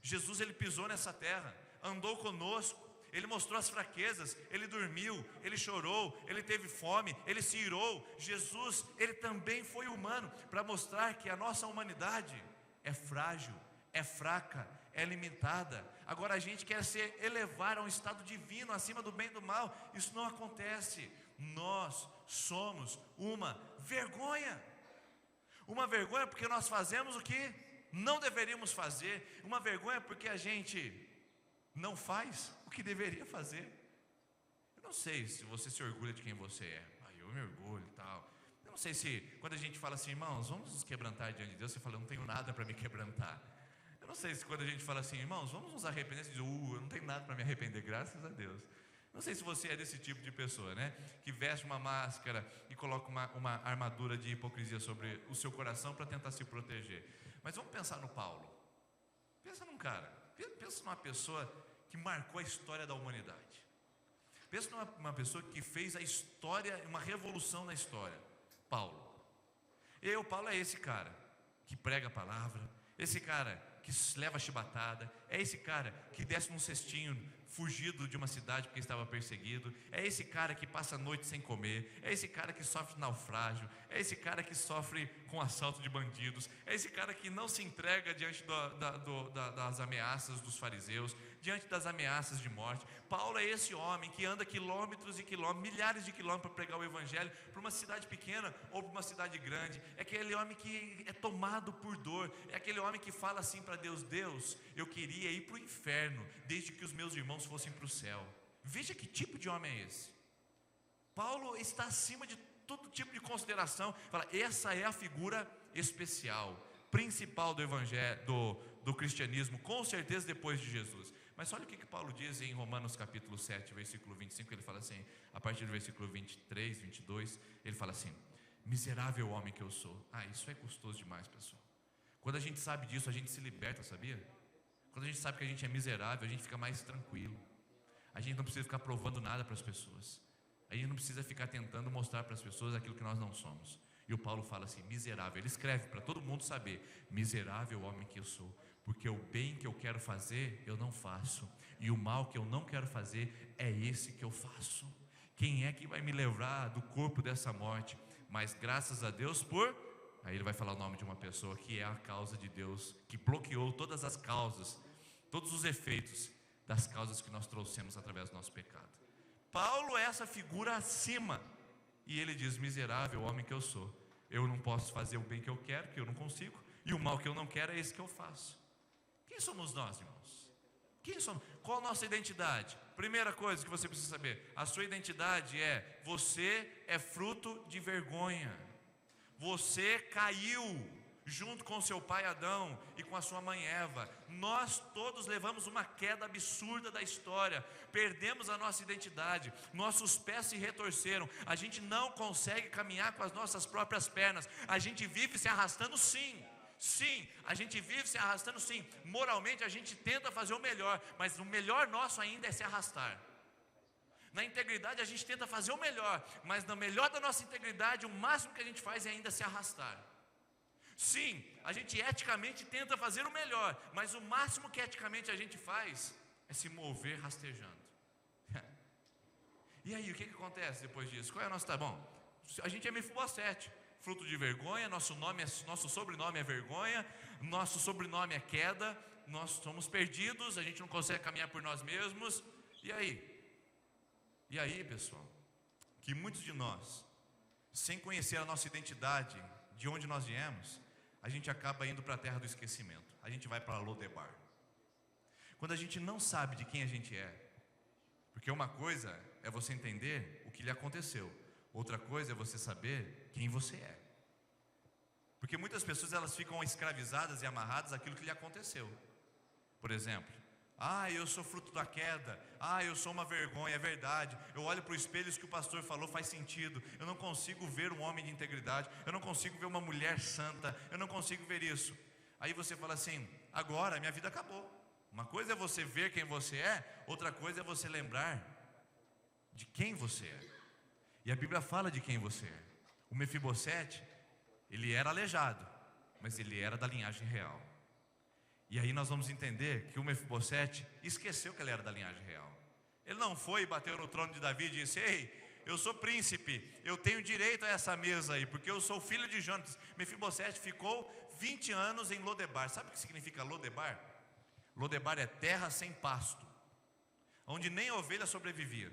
Jesus, Ele pisou nessa terra, andou conosco, Ele mostrou as fraquezas, Ele dormiu, Ele chorou, Ele teve fome, Ele se irou. Jesus, Ele também foi humano, para mostrar que a nossa humanidade é frágil, é fraca, é limitada. Agora a gente quer se elevar a um estado divino, acima do bem e do mal. Isso não acontece. nós somos uma vergonha. Uma vergonha porque nós fazemos o que não deveríamos fazer. Uma vergonha porque a gente não faz o que deveria fazer. Eu não sei se você se orgulha de quem você é. Eu me orgulho e tal. Eu não sei se quando a gente fala assim, irmãos, vamos nos quebrantar diante de Deus, você fala, eu não tenho nada para me quebrantar. Eu não sei se quando a gente fala assim, irmãos, vamos nos arrepender, você diz, eu não tenho nada para me arrepender, graças a Deus. Não sei se você é desse tipo de pessoa, né? Que veste uma máscara e coloca uma armadura de hipocrisia sobre o seu coração para tentar se proteger. Mas vamos pensar no Paulo. Pensa num cara, pensa numa pessoa que marcou a história da humanidade. Pensa numa pessoa que fez a história, uma revolução na história. Paulo. E o Paulo é esse cara que prega a palavra, esse cara que leva a chibatada, é esse cara que desce num cestinho fugido de uma cidade porque estava perseguido, é esse cara que passa a noite sem comer, é esse cara que sofre naufrágio, é esse cara que sofre com assalto de bandidos, é esse cara que não se entrega diante das ameaças dos fariseus, diante das ameaças de morte. Paulo é esse homem que anda quilômetros e quilômetros, milhares de quilômetros para pregar o evangelho para uma cidade pequena ou para uma cidade grande. É aquele homem que é tomado por dor, é aquele homem que fala assim para Deus, Deus, eu queria ir para o inferno desde que os meus irmãos fossem para o céu. Veja que tipo de homem é esse. Paulo está acima de todo tipo de consideração. Fala, essa é a figura especial, principal do evangelho, do cristianismo, com certeza depois de Jesus. Mas olha o que Paulo diz em Romanos capítulo 7, versículo 25, ele fala assim, a partir do versículo 23, 22, ele fala assim, miserável homem que eu sou. Isso é custoso demais, pessoal. Quando a gente sabe disso, a gente se liberta, sabia? Quando a gente sabe que a gente é miserável, a gente fica mais tranquilo. A gente não precisa ficar provando nada para as pessoas. A gente não precisa ficar tentando mostrar para as pessoas aquilo que nós não somos. E o Paulo fala assim, miserável. Ele escreve para todo mundo saber, miserável homem que eu sou. Porque o bem que eu quero fazer, eu não faço. E o mal que eu não quero fazer, é esse que eu faço. Quem é que vai me livrar do corpo dessa morte? Mas graças a Deus por... Aí ele vai falar o nome de uma pessoa que é a causa de Deus, que bloqueou todas as causas, todos os efeitos das causas que nós trouxemos através do nosso pecado. Paulo é essa figura acima. E ele diz, miserável homem que eu sou. Eu não posso fazer o bem que eu quero, que eu não consigo. E o mal que eu não quero é esse que eu faço. Quem somos nós, irmãos? Quem somos? Qual a nossa identidade? Primeira coisa que você precisa saber, a sua identidade é, você é fruto de vergonha. Você caiu junto com seu pai Adão e com a sua mãe Eva. Nós todos levamos uma queda absurda da história, perdemos a nossa identidade, nossos pés se retorceram, a gente não consegue caminhar com as nossas próprias pernas, a gente vive se arrastando sim, a gente vive se arrastando sim, moralmente a gente tenta fazer o melhor, mas o melhor nosso ainda é se arrastar. Na integridade a gente tenta fazer o melhor, mas no melhor da nossa integridade, o máximo que a gente faz é ainda se arrastar. Sim, a gente eticamente tenta fazer o melhor, mas o máximo que eticamente a gente faz é se mover rastejando. E aí, o que acontece depois disso? Qual é a nossa... Tá bom, a gente é Mefibosete, fruto de vergonha, nosso sobrenome é vergonha, nosso sobrenome é queda, nós somos perdidos, a gente não consegue caminhar por nós mesmos. E aí? E aí, pessoal, que muitos de nós, sem conhecer a nossa identidade, de onde nós viemos, a gente acaba indo para a terra do esquecimento. A gente vai para Lodebar. Quando a gente não sabe de quem a gente é, porque uma coisa é você entender o que lhe aconteceu, outra coisa é você saber quem você é. Porque muitas pessoas elas ficam escravizadas e amarradas àquilo que lhe aconteceu. Por exemplo, eu sou fruto da queda, eu sou uma vergonha, é verdade, eu olho para o espelho, isso que o pastor falou faz sentido, eu não consigo ver um homem de integridade, eu não consigo ver uma mulher santa, eu não consigo ver isso. Aí você fala assim, agora minha vida acabou. Uma coisa é você ver quem você é, outra coisa é você lembrar de quem você é. E a Bíblia fala de quem você é. O Mefibosete, ele era aleijado, mas ele era da linhagem real. E aí nós vamos entender que o Mefibosete esqueceu que ele era da linhagem real. Ele não foi e bateu no trono de Davi e disse, ei, eu sou príncipe, eu tenho direito a essa mesa aí, porque eu sou filho de Jonatas. Mefibosete ficou 20 anos em Lodebar. Sabe o que significa Lodebar? Lodebar é terra sem pasto, onde nem a ovelha sobrevivia,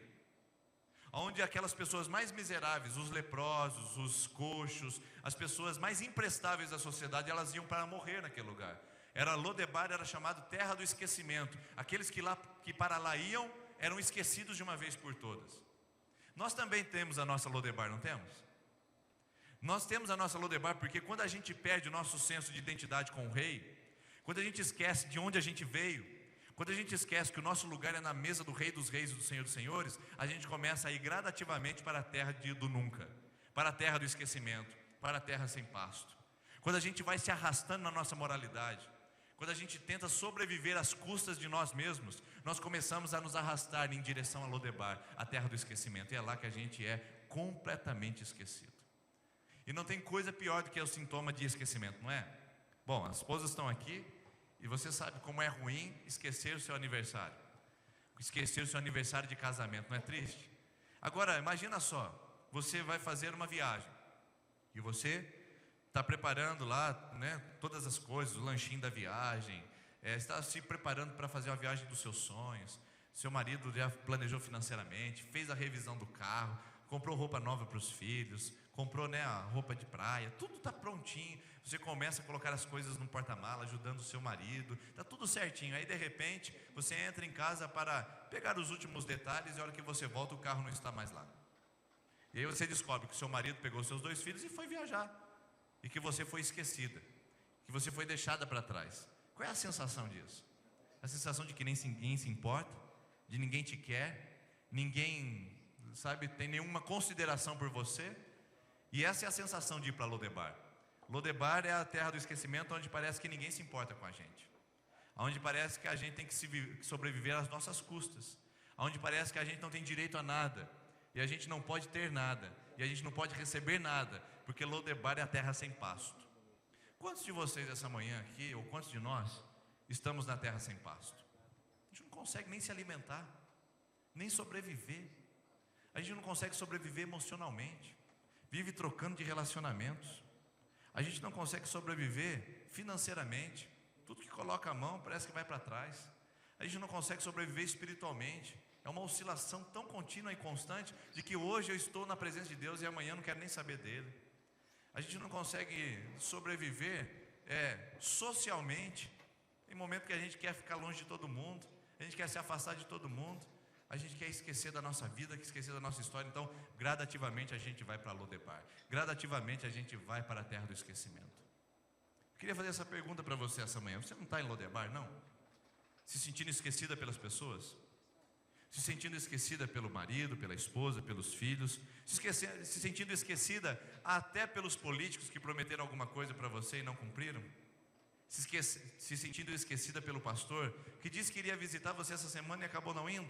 onde aquelas pessoas mais miseráveis, os leprosos, os coxos, as pessoas mais imprestáveis da sociedade, elas iam para morrer naquele lugar. Lodebar era chamado terra do esquecimento. Aqueles que para lá iam eram esquecidos de uma vez por todas. Nós também temos a nossa Lodebar, não temos? Nós temos a nossa Lodebar porque quando a gente perde o nosso senso de identidade com o rei, quando a gente esquece de onde a gente veio, quando a gente esquece que o nosso lugar é na mesa do Rei dos Reis e do Senhor dos Senhores, a gente começa a ir gradativamente para a terra do nunca, para a terra do esquecimento, para a terra sem pasto. Quando a gente vai se arrastando na nossa moralidade, quando a gente tenta sobreviver às custas de nós mesmos, nós começamos a nos arrastar em direção a Lodebar, a terra do esquecimento. E é lá que a gente é completamente esquecido. E não tem coisa pior do que o sintoma de esquecimento, não é? Bom, as esposas estão aqui e você sabe como é ruim esquecer o seu aniversário. Esquecer o seu aniversário de casamento, não é triste? Agora, imagina só, você vai fazer uma viagem e você está preparando lá, né, todas as coisas, o lanchinho da viagem, está se preparando para fazer uma viagem dos seus sonhos. Seu marido já planejou financeiramente, fez a revisão do carro, comprou roupa nova para os filhos, comprou, né, a roupa de praia, tudo está prontinho. Você começa a colocar as coisas no porta-mala, ajudando o seu marido, está tudo certinho. Aí de repente você entra em casa para pegar os últimos detalhes e a hora que você volta o carro não está mais lá. E aí você descobre que o seu marido pegou seus 2 filhos e foi viajar. E que você foi esquecida, que você foi deixada para trás. Qual é a sensação disso? A sensação de que ninguém se importa, de ninguém te quer, ninguém, sabe, tem nenhuma consideração por você. E essa é a sensação de ir para Lodebar. Lodebar é a terra do esquecimento, onde parece que ninguém se importa com a gente, onde parece que a gente tem que sobreviver às nossas custas, onde parece que a gente não tem direito a nada, e a gente não pode ter nada, e a gente não pode receber nada, porque Lodebar é a terra sem pasto. Quantos de vocês essa manhã aqui, ou quantos de nós, estamos na terra sem pasto? A gente não consegue nem se alimentar, nem sobreviver. A gente não consegue sobreviver emocionalmente, vive trocando de relacionamentos. A gente não consegue sobreviver financeiramente, tudo que coloca a mão parece que vai para trás. A gente não consegue sobreviver espiritualmente. É uma oscilação tão contínua e constante de que hoje eu estou na presença de Deus e amanhã eu não quero nem saber dele. A gente não consegue sobreviver socialmente. Tem momento que a gente quer ficar longe de todo mundo, a gente quer se afastar de todo mundo, a gente quer esquecer da nossa vida, quer esquecer da nossa história. Então, gradativamente a gente vai para Lodebar, gradativamente a gente vai para a terra do esquecimento. Eu queria fazer essa pergunta para você essa manhã. Você não está em Lodebar, não? Se sentindo esquecida pelas pessoas? Se sentindo esquecida pelo marido, pela esposa, pelos filhos, se sentindo esquecida até pelos políticos que prometeram alguma coisa para você e não cumpriram? Se sentindo esquecida pelo pastor que disse que iria visitar você essa semana e acabou não indo?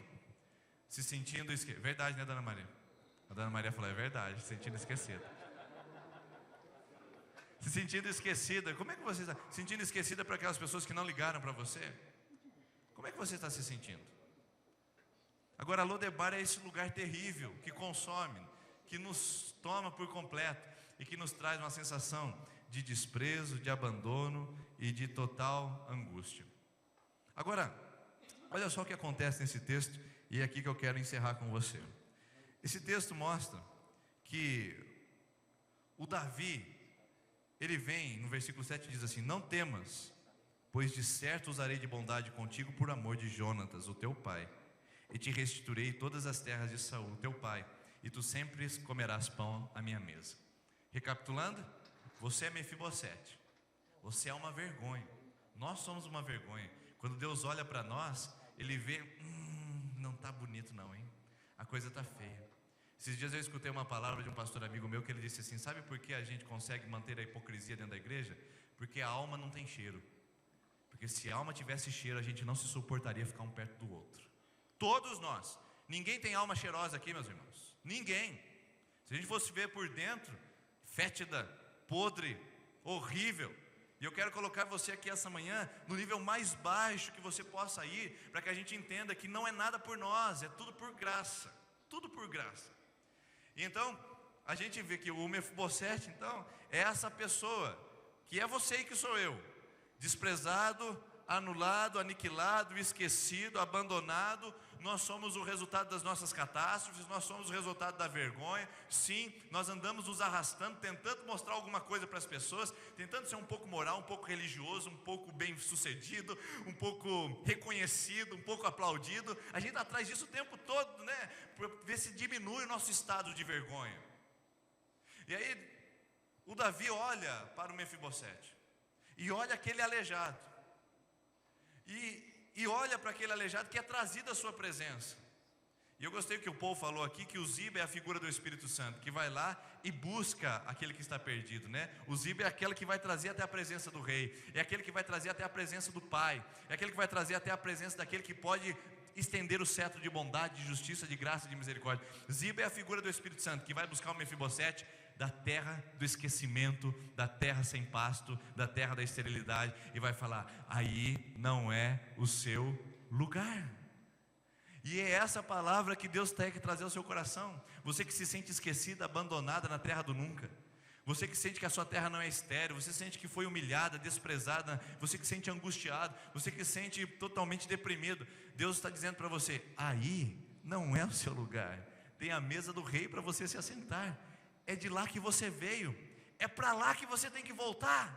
Se sentindo esquecida, verdade, né, Dona Maria? A Dona Maria falou, é verdade, se sentindo esquecida. Se sentindo esquecida, como é que você está? Se sentindo esquecida por aquelas pessoas que não ligaram para você? Como é que você está se sentindo? Agora, Lodebar é esse lugar terrível, que consome, que nos toma por completo e que nos traz uma sensação de desprezo, de abandono e de total angústia. Agora, olha só o que acontece nesse texto, e é aqui que eu quero encerrar com você. Esse texto mostra que o Davi, ele vem, no versículo 7 diz assim: não temas, pois de certo usarei de bondade contigo por amor de Jonatas, o teu pai, e te restituirei todas as terras de Saul, teu pai, e tu sempre comerás pão à minha mesa. Recapitulando, você é Mefibosete, você é uma vergonha, nós somos uma vergonha. Quando Deus olha para nós, Ele vê, não está bonito não, hein? A coisa está feia. Esses dias eu escutei uma palavra de um pastor amigo meu que ele disse assim: sabe por que a gente consegue manter a hipocrisia dentro da igreja? Porque a alma não tem cheiro. Porque se a alma tivesse cheiro, a gente não se suportaria ficar um perto do outro. Todos nós. Ninguém tem alma cheirosa aqui, meus irmãos. Ninguém. Se a gente fosse ver por dentro, fétida, podre, horrível. E eu quero colocar você aqui essa manhã no nível mais baixo que você possa ir, para que a gente entenda que não é nada por nós, é tudo por graça. Tudo por graça. E então, a gente vê que o Mefibosete, então, é essa pessoa, que é você e que sou eu, desprezado, anulado, aniquilado, esquecido, abandonado. Nós somos o resultado das nossas catástrofes, nós somos o resultado da vergonha. Sim, nós andamos nos arrastando, tentando mostrar alguma coisa para as pessoas, tentando ser um pouco moral, um pouco religioso, um pouco bem sucedido, um pouco reconhecido, um pouco aplaudido. A gente está atrás disso o tempo todo, né? Para ver se diminui o nosso estado de vergonha. E aí o Davi olha para o Mefibosete e olha aquele aleijado, e olha para aquele aleijado que é trazido à sua presença. E eu gostei que o Paul falou aqui, que o Ziba é a figura do Espírito Santo, que vai lá e busca aquele que está perdido, né? O Ziba é aquele que vai trazer até a presença do rei, é aquele que vai trazer até a presença do pai, é aquele que vai trazer até a presença daquele que pode estender o cetro de bondade, de justiça, de graça e de misericórdia. Ziba é a figura do Espírito Santo, que vai buscar o Mefibosete da terra do esquecimento, da terra sem pasto, da terra da esterilidade, e vai falar: aí não é o seu lugar. E é essa palavra que Deus tem que trazer ao seu coração. Você que se sente esquecida, abandonada na terra do nunca, você que sente que a sua terra não é estéril, você sente que foi humilhada, desprezada, você que sente angustiado, você que sente totalmente deprimido, Deus está dizendo para você: aí não é o seu lugar. Tem a mesa do rei para você se assentar. É de lá que você veio, é para lá que você tem que voltar.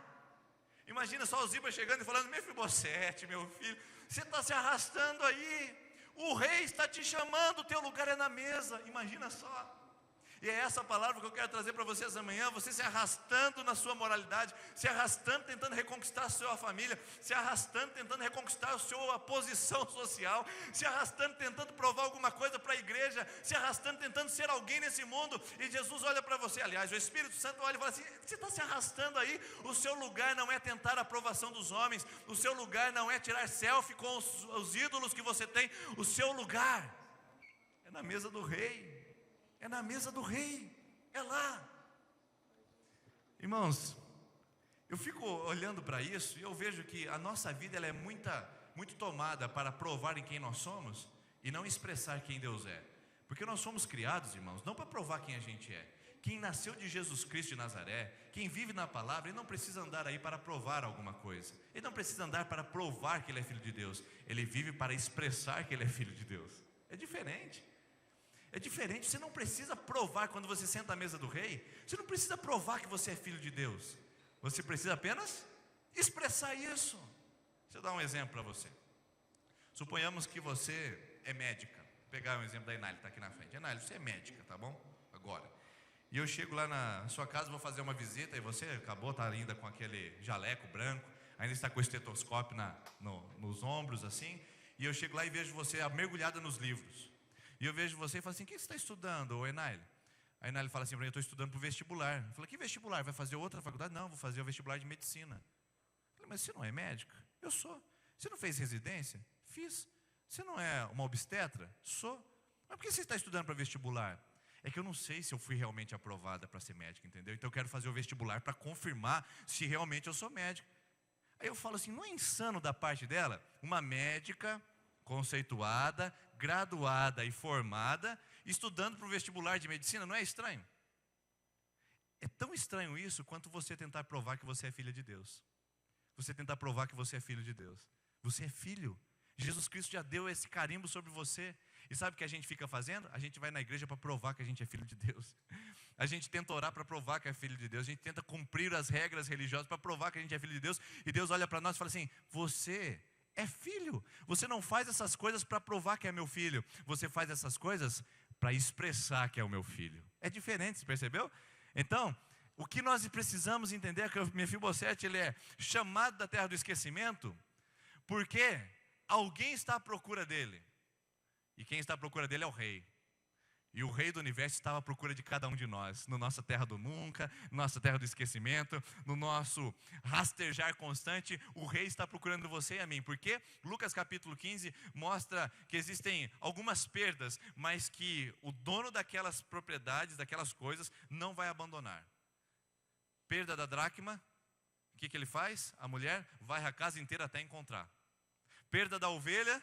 Imagina só o Ziba chegando e falando: Mefibosete, meu filho, você está se arrastando aí, o rei está te chamando, o teu lugar é na mesa. Imagina só. E é essa palavra que eu quero trazer para vocês amanhã. Você se arrastando na sua moralidade, se arrastando tentando reconquistar a sua família, se arrastando tentando reconquistar a sua posição social, se arrastando tentando provar alguma coisa para a igreja, se arrastando tentando ser alguém nesse mundo. E Jesus olha para você, aliás, o Espírito Santo olha e fala assim: você está se arrastando aí, o seu lugar não é tentar a aprovação dos homens, o seu lugar não é tirar selfie com os ídolos que você tem, o seu lugar é na mesa do rei. É na mesa do rei, é lá. Irmãos, eu fico olhando para isso e eu vejo que a nossa vida ela é muito tomada para provar em quem nós somos e não expressar quem Deus é. Porque nós somos criados, irmãos, não para provar quem a gente é. Quem nasceu de Jesus Cristo de Nazaré, quem vive na palavra, ele não precisa andar aí para provar alguma coisa. Ele não precisa andar para provar que ele é filho de Deus. Ele vive para expressar que ele é filho de Deus. É diferente. É diferente, você não precisa provar quando você senta à mesa do rei, você não precisa provar que você é filho de Deus, você precisa apenas expressar isso. Deixa eu dar um exemplo para você. Suponhamos que você é médica. Vou pegar um exemplo da Enaile, está aqui na frente. Enaile, você é médica, tá bom? Agora. E eu chego lá na sua casa, vou fazer uma visita, e você acabou, está ainda com aquele jaleco branco, ainda está com o estetoscópio nos ombros assim, e eu chego lá e vejo você mergulhada nos livros. E eu vejo você e falo assim: o que você está estudando, ô Enaile? A Enaile fala assim para mim: eu estou estudando para o vestibular. Eu falo: que vestibular? Vai fazer outra faculdade? Não, vou fazer o vestibular de medicina. Eu falei: mas você não é médica? Eu sou. Você não fez residência? Fiz. Você não é uma obstetra? Sou. Mas por que você está estudando para vestibular? É que eu não sei se eu fui realmente aprovada para ser médica, entendeu? Então eu quero fazer o vestibular para confirmar se realmente eu sou médica. Aí eu falo assim: não é insano da parte dela? Uma médica conceituada, graduada e formada, estudando para o vestibular de medicina, não é estranho? É tão estranho isso quanto você tentar provar que você é filha de Deus. Você tentar provar que você é filho de Deus. Você é filho. Jesus Cristo já deu esse carimbo sobre você. E sabe o que a gente fica fazendo? A gente vai na igreja para provar que a gente é filho de Deus. A gente tenta orar para provar que é filho de Deus. A gente tenta cumprir as regras religiosas para provar que a gente é filho de Deus. E Deus olha para nós e fala assim: você é filho. Você não faz essas coisas para provar que é meu filho. Você faz essas coisas para expressar que é o meu filho. É diferente, você percebeu? Então, o que nós precisamos entender é que o Mefibosete, ele é chamado da terra do esquecimento, porque alguém está à procura dele. E quem está à procura dele é o rei. E o rei do universo estava à procura de cada um de nós, na nossa terra do nunca, na nossa terra do esquecimento, no nosso rastejar constante. O rei está procurando você e a mim, porque Lucas capítulo 15 mostra que existem algumas perdas, mas que o dono daquelas propriedades, daquelas coisas, não vai abandonar. Perda da dracma, o que ele faz? A mulher vai a casa inteira até encontrar. Perda da ovelha,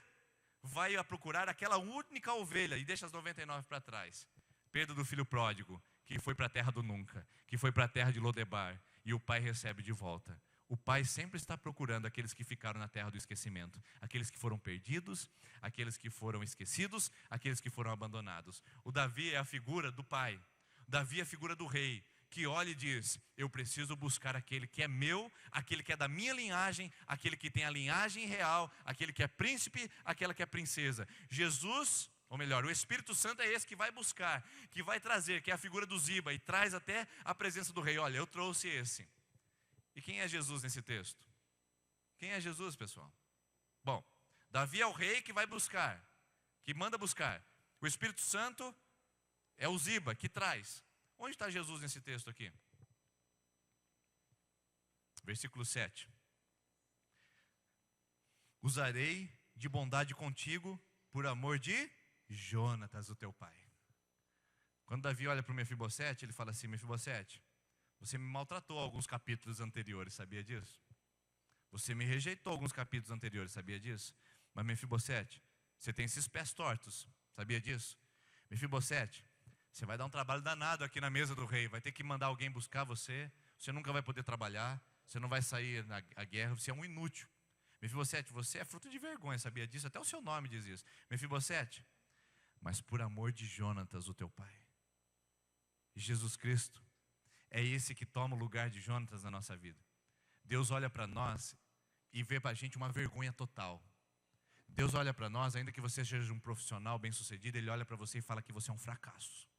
vai a procurar aquela única ovelha e deixa as 99 para trás. Perda do filho pródigo, que foi para a terra do nunca, que foi para a terra de Lodebar, e o pai recebe de volta. O Pai sempre está procurando aqueles que ficaram na terra do esquecimento, aqueles que foram perdidos, aqueles que foram esquecidos, aqueles que foram abandonados. O Davi é a figura do pai, Davi é a figura do rei, que olha e diz: eu preciso buscar aquele que é meu, aquele que é da minha linhagem, aquele que tem a linhagem real, aquele que é príncipe, aquela que é princesa. Jesus, ou melhor, o Espírito Santo é esse que vai buscar, que vai trazer, que é a figura do Ziba, e traz até a presença do rei. Olha, eu trouxe esse. E quem é Jesus nesse texto? Quem é Jesus, pessoal? Bom, Davi é o rei que vai buscar, que manda buscar. O Espírito Santo é o Ziba, que traz. Onde está Jesus nesse texto aqui? Versículo 7. Usarei de bondade contigo por amor de Jonatas, o teu pai. Quando Davi olha para o Mefibosete, ele fala assim: Mefibosete, você me maltratou alguns capítulos anteriores, sabia disso? Você me rejeitou alguns capítulos anteriores, sabia disso? Mas Mefibosete, você tem esses pés tortos, sabia disso? Mefibosete, você vai dar um trabalho danado aqui na mesa do rei, vai ter que mandar alguém buscar você, você nunca vai poder trabalhar, você não vai sair na guerra, você é um inútil. Mefibosete, você é fruto de vergonha, sabia disso? Até o seu nome diz isso. Mefibosete, mas por amor de Jonatas, o teu pai. Jesus Cristo é esse que toma o lugar de Jonatas na nossa vida. Deus olha para nós e vê para a gente uma vergonha total. Deus olha para nós, ainda que você seja um profissional bem sucedido, Ele olha para você e fala que você é um fracasso.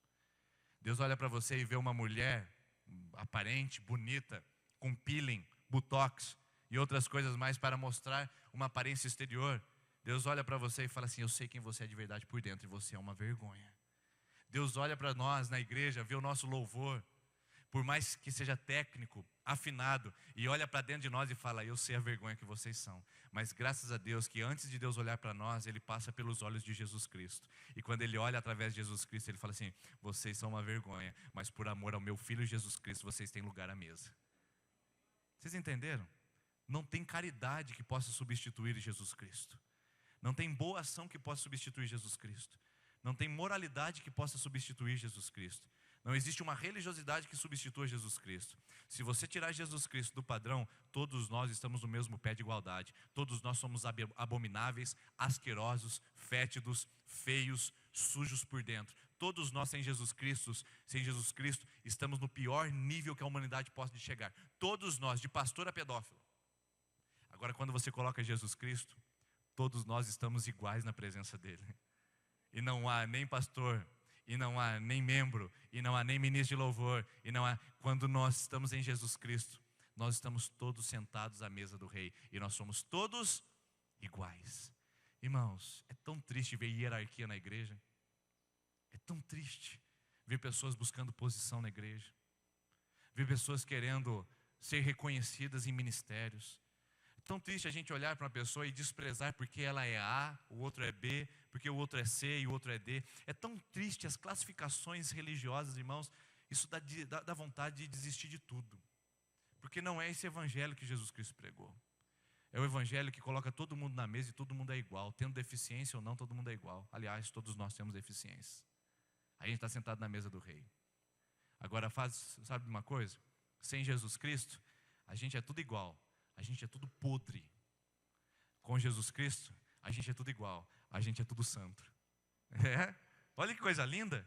Deus olha para você e vê uma mulher aparente, bonita, com peeling, botox e outras coisas mais para mostrar uma aparência exterior. Deus olha para você e fala assim: eu sei quem você é de verdade por dentro, e você é uma vergonha. Deus olha para nós na igreja, vê o nosso louvor, por mais que seja técnico, afinado, e olha para dentro de nós e fala: eu sei a vergonha que vocês são. Mas graças a Deus que antes de Deus olhar para nós, Ele passa pelos olhos de Jesus Cristo. E quando Ele olha através de Jesus Cristo, Ele fala assim: vocês são uma vergonha, mas por amor ao meu Filho Jesus Cristo, vocês têm lugar à mesa. Vocês entenderam? Não tem caridade que possa substituir Jesus Cristo. Não tem boa ação que possa substituir Jesus Cristo. Não tem moralidade que possa substituir Jesus Cristo. Não existe uma religiosidade que substitua Jesus Cristo. Se você tirar Jesus Cristo do padrão, todos nós estamos no mesmo pé de igualdade. Todos nós somos abomináveis, asquerosos, fétidos, feios, sujos por dentro. Todos nós sem Jesus Cristo, estamos no pior nível que a humanidade possa chegar. Todos nós, de pastor a pedófilo. Agora, quando você coloca Jesus Cristo, todos nós estamos iguais na presença dEle. E não há nem pastor, e não há nem membro, e não há nem ministro de louvor, e não há... Quando nós estamos em Jesus Cristo, nós estamos todos sentados à mesa do Rei, e nós somos todos iguais. Irmãos, é tão triste ver hierarquia na igreja. É tão triste ver pessoas buscando posição na igreja, ver pessoas querendo ser reconhecidas em ministérios. É tão triste a gente olhar para uma pessoa e desprezar porque ela é A, o outro é B, porque o outro é C e o outro é D. É tão triste as classificações religiosas, irmãos. Isso dá vontade de desistir de tudo. Porque não é esse evangelho que Jesus Cristo pregou. É o evangelho que coloca todo mundo na mesa e todo mundo é igual. Tendo deficiência ou não, todo mundo é igual. Aliás, todos nós temos deficiências. A gente está sentado na mesa do Rei. Agora, sabe uma coisa? Sem Jesus Cristo, a gente é tudo igual. A gente é tudo podre. Com Jesus Cristo, a gente é tudo igual. A gente é tudo santo. É? Olha que coisa linda.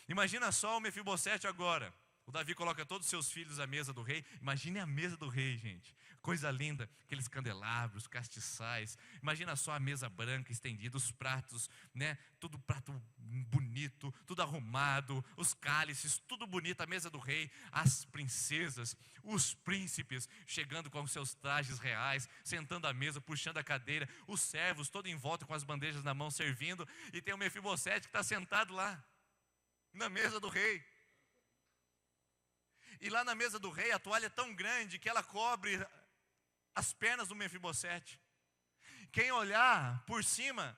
Imagina só o Mefibosete agora. O Davi coloca todos os seus filhos à mesa do rei. Imagine a mesa do rei, gente. Coisa linda, aqueles candelabros, castiçais. Imagina só a mesa branca estendida, os pratos, né? Tudo prato bonito, tudo arrumado, os cálices, tudo bonito, a mesa do rei, as princesas, os príncipes chegando com os seus trajes reais, sentando à mesa, puxando a cadeira, os servos todo em volta com as bandejas na mão servindo, e tem o Mefibosete que está sentado lá, na mesa do rei. E lá na mesa do rei a toalha é tão grande que ela cobre as pernas do Mefibosete. Quem olhar por cima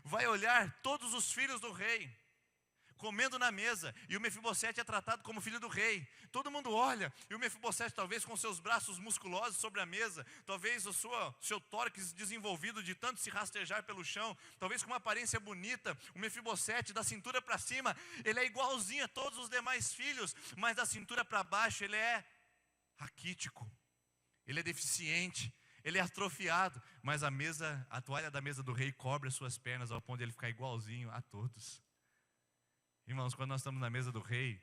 vai olhar todos os filhos do rei comendo na mesa, e o Mefibosete é tratado como filho do rei. Todo mundo olha, e o Mefibosete talvez com seus braços musculosos sobre a mesa, talvez o seu tórax desenvolvido de tanto se rastejar pelo chão, talvez com uma aparência bonita. O Mefibosete da cintura para cima, ele é igualzinho a todos os demais filhos, mas da cintura para baixo ele é raquítico, ele é deficiente, ele é atrofiado, mas a toalha da mesa do rei cobre as suas pernas ao ponto de ele ficar igualzinho a todos. Irmãos, quando nós estamos na mesa do rei,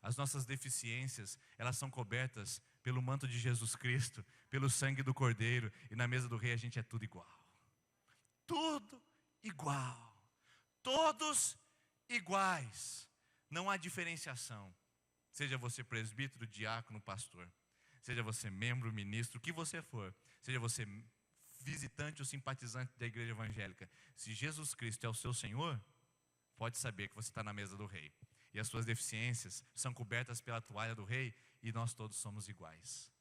as nossas deficiências, elas são cobertas pelo manto de Jesus Cristo, pelo sangue do Cordeiro, e na mesa do rei a gente é tudo igual. Tudo igual. Todos iguais. Não há diferenciação. Seja você presbítero, diácono, pastor. Seja você membro, ministro, o que você for. Seja você visitante ou simpatizante da igreja evangélica. Se Jesus Cristo é o seu Senhor, pode saber que você está na mesa do rei. E as suas deficiências são cobertas pela toalha do rei, e nós todos somos iguais.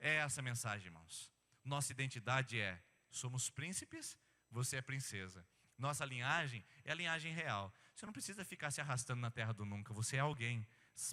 É essa a mensagem, irmãos. Nossa identidade é: somos príncipes, você é princesa. Nossa linhagem é a linhagem real. Você não precisa ficar se arrastando na terra do nunca. Você é alguém,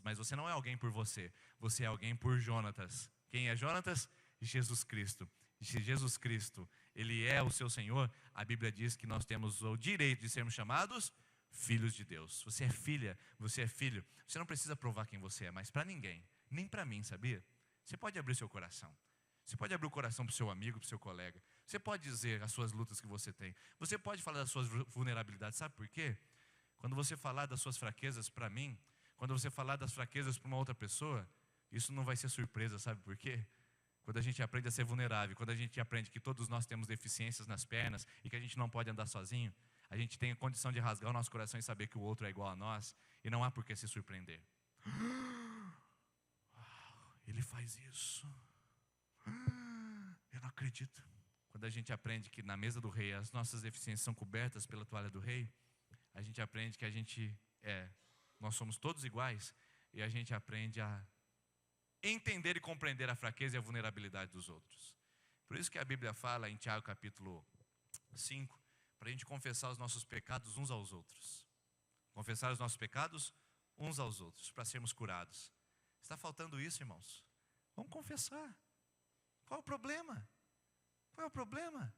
mas você não é alguém por você. Você é alguém por Jonatas. Quem é Jonatas? Jesus Cristo. E se Jesus Cristo, Ele é o seu Senhor, a Bíblia diz que nós temos o direito de sermos chamados filhos de Deus. Você é filha, você é filho. Você não precisa provar quem você é, mas para ninguém, nem para mim, sabia? Você pode abrir seu coração. Você pode abrir o coração para o seu amigo, para o seu colega. Você pode dizer as suas lutas que você tem. Você pode falar das suas vulnerabilidades. Sabe por quê? Quando você falar das suas fraquezas para mim, quando você falar das fraquezas para uma outra pessoa, isso não vai ser surpresa, sabe por quê? Quando a gente aprende a ser vulnerável, quando a gente aprende que todos nós temos deficiências nas pernas e que a gente não pode andar sozinho, a gente tem a condição de rasgar o nosso coração e saber que o outro é igual a nós, e não há por que se surpreender. Ele faz isso. Eu não acredito. Quando a gente aprende que na mesa do rei as nossas deficiências são cobertas pela toalha do rei, a gente aprende que nós somos todos iguais, e a gente aprende a entender e compreender a fraqueza e a vulnerabilidade dos outros. Por isso que a Bíblia fala em Tiago capítulo 5, para a gente confessar os nossos pecados uns aos outros. Confessar os nossos pecados uns aos outros, para sermos curados. Está faltando isso, irmãos? Vamos confessar. Qual é o problema? Qual é o problema?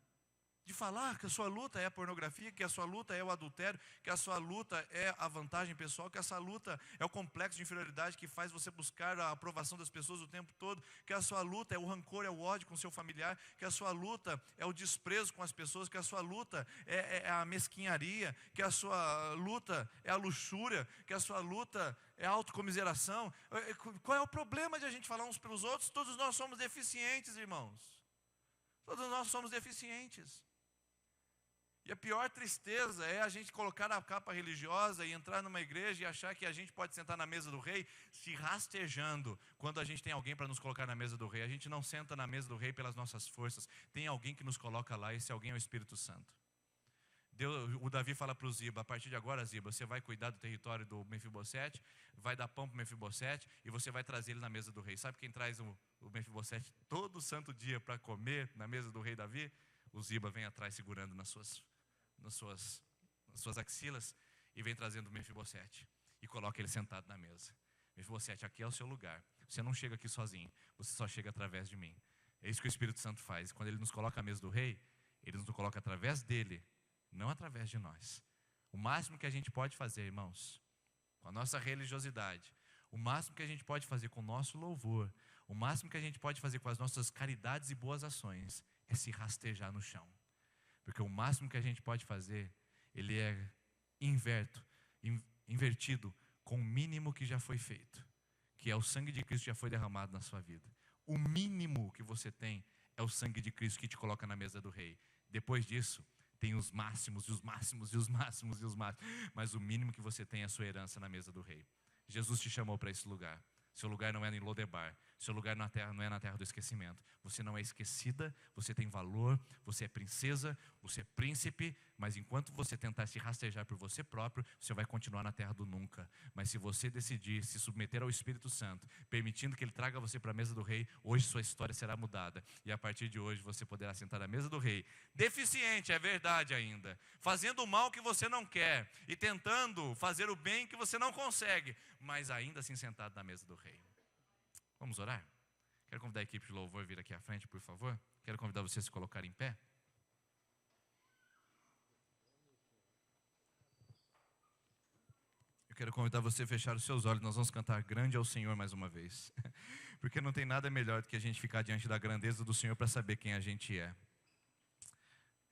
De falar que a sua luta é a pornografia, que a sua luta é o adultério, que a sua luta é a vantagem pessoal, que a sua luta é o complexo de inferioridade que faz você buscar a aprovação das pessoas o tempo todo, que a sua luta é o rancor, é o ódio com o seu familiar, que a sua luta é o desprezo com as pessoas, que a sua luta é a mesquinharia, que a sua luta é a luxúria, que a sua luta é a autocomiseração. Qual é o problema de a gente falar uns pelos outros? Todos nós somos deficientes, irmãos. Todos nós somos deficientes. E a pior tristeza é a gente colocar a capa religiosa e entrar numa igreja e achar que a gente pode sentar na mesa do rei se rastejando quando a gente tem alguém para nos colocar na mesa do rei. A gente não senta na mesa do rei pelas nossas forças. Tem alguém que nos coloca lá, e esse alguém é o Espírito Santo. O Davi fala para o Ziba: a partir de agora, Ziba, você vai cuidar do território do Mefibosete, vai dar pão para o Mefibosete e você vai trazer ele na mesa do rei. Sabe quem traz o Mefibosete todo santo dia para comer na mesa do rei Davi? O Ziba vem atrás segurando nas suas axilas e vem trazendo o Mefibosete e coloca ele sentado na mesa. Mefibosete, aqui é o seu lugar. Você não chega aqui sozinho, você só chega através de mim. É isso que o Espírito Santo faz. Quando ele nos coloca à mesa do rei, ele nos coloca através dele, não através de nós. O máximo que a gente pode fazer, irmãos, com a nossa religiosidade, o máximo que a gente pode fazer com o nosso louvor, o máximo que a gente pode fazer com as nossas caridades e boas ações, é se rastejar no chão. Porque o máximo que a gente pode fazer, ele é invertido com o mínimo que já foi feito, que é o sangue de Cristo que já foi derramado na sua vida. O mínimo que você tem é o sangue de Cristo que te coloca na mesa do rei. Depois disso, tem os máximos, e os máximos, e os máximos, e os máximos. Mas o mínimo que você tem é a sua herança na mesa do rei. Jesus te chamou para esse lugar. Seu lugar não é em Lodebar. Seu lugar na terra não é na terra do esquecimento. Você não é esquecida, você tem valor, você é princesa, você é príncipe, mas enquanto você tentar se rastejar por você próprio, você vai continuar na terra do nunca. Mas se você decidir se submeter ao Espírito Santo, permitindo que Ele traga você para a mesa do rei, hoje sua história será mudada. E a partir de hoje você poderá sentar à mesa do rei, deficiente, é verdade ainda, fazendo o mal que você não quer e tentando fazer o bem que você não consegue, mas ainda assim sentado na mesa do rei. Vamos orar? Quero convidar a equipe de louvor a vir aqui à frente, por favor. Quero convidar você a se colocar em pé. Eu Quero convidar você a fechar os seus olhos. Nós vamos cantar Grande ao Senhor mais uma vez. Porque não tem nada melhor do que a gente ficar diante da grandeza do Senhor para saber quem a gente é.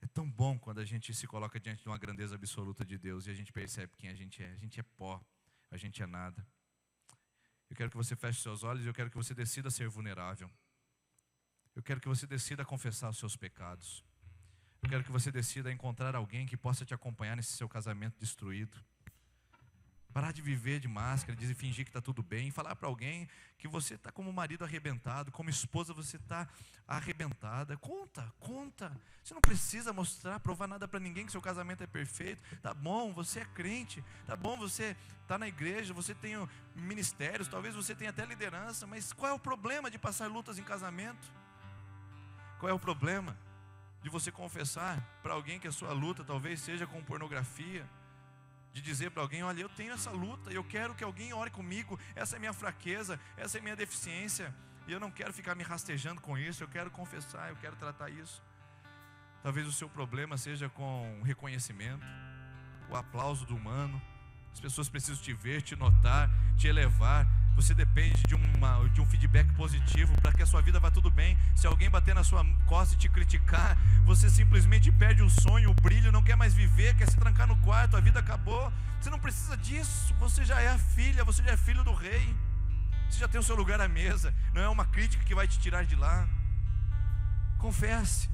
É tão bom quando a gente se coloca diante de uma grandeza absoluta de Deus e a gente percebe quem a gente é. A gente é pó, a gente é nada. Eu quero que você feche os seus olhos e eu quero que você decida ser vulnerável. Eu quero que você decida confessar os seus pecados. Eu quero que você decida encontrar alguém que possa te acompanhar nesse seu casamento destruído. Parar de viver de máscara, de fingir que está tudo bem, e falar para alguém que você está como marido arrebentado, como esposa você está arrebentada. Conta. Você não precisa mostrar, provar nada para ninguém que seu casamento é perfeito. Tá bom, você é crente. Tá bom, você está na igreja, você tem ministérios, talvez você tenha até liderança, mas qual é o problema de passar lutas em casamento? Qual é o problema de você confessar para alguém que a sua luta talvez seja com pornografia? De dizer para alguém, olha, eu tenho essa luta, eu quero que alguém ore comigo, essa é minha fraqueza, essa é minha deficiência, e eu não quero ficar me rastejando com isso, eu quero confessar, eu quero tratar isso. Talvez o seu problema seja com reconhecimento, o aplauso do humano. As pessoas precisam te ver, te notar, te elevar. Você depende de um feedback positivo para que a sua vida vá tudo bem. Se alguém bater na sua costa e te criticar, você simplesmente perde o sonho, o brilho, não quer mais viver, quer se trancar no quarto, a vida acabou. Você não precisa disso, você já é a filha, você já é filho do rei. Você já tem o seu lugar à mesa, não é uma crítica que vai te tirar de lá. Confesse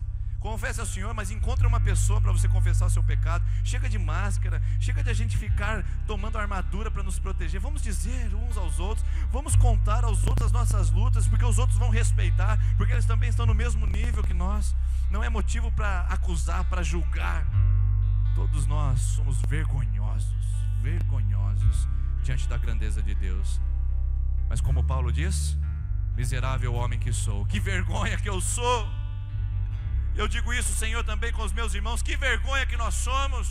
ao Senhor, mas encontre uma pessoa para você confessar o seu pecado. Chega de máscara, chega de a gente ficar tomando armadura para nos proteger. Vamos dizer uns aos outros, vamos contar aos outros as nossas lutas, porque os outros vão respeitar, porque eles também estão no mesmo nível que nós. Não é motivo para acusar, para julgar. Todos nós somos vergonhosos diante da grandeza de Deus. Mas como Paulo diz, miserável homem que sou, que vergonha que eu sou. Eu digo isso, Senhor, também com os meus irmãos. Que vergonha que nós somos.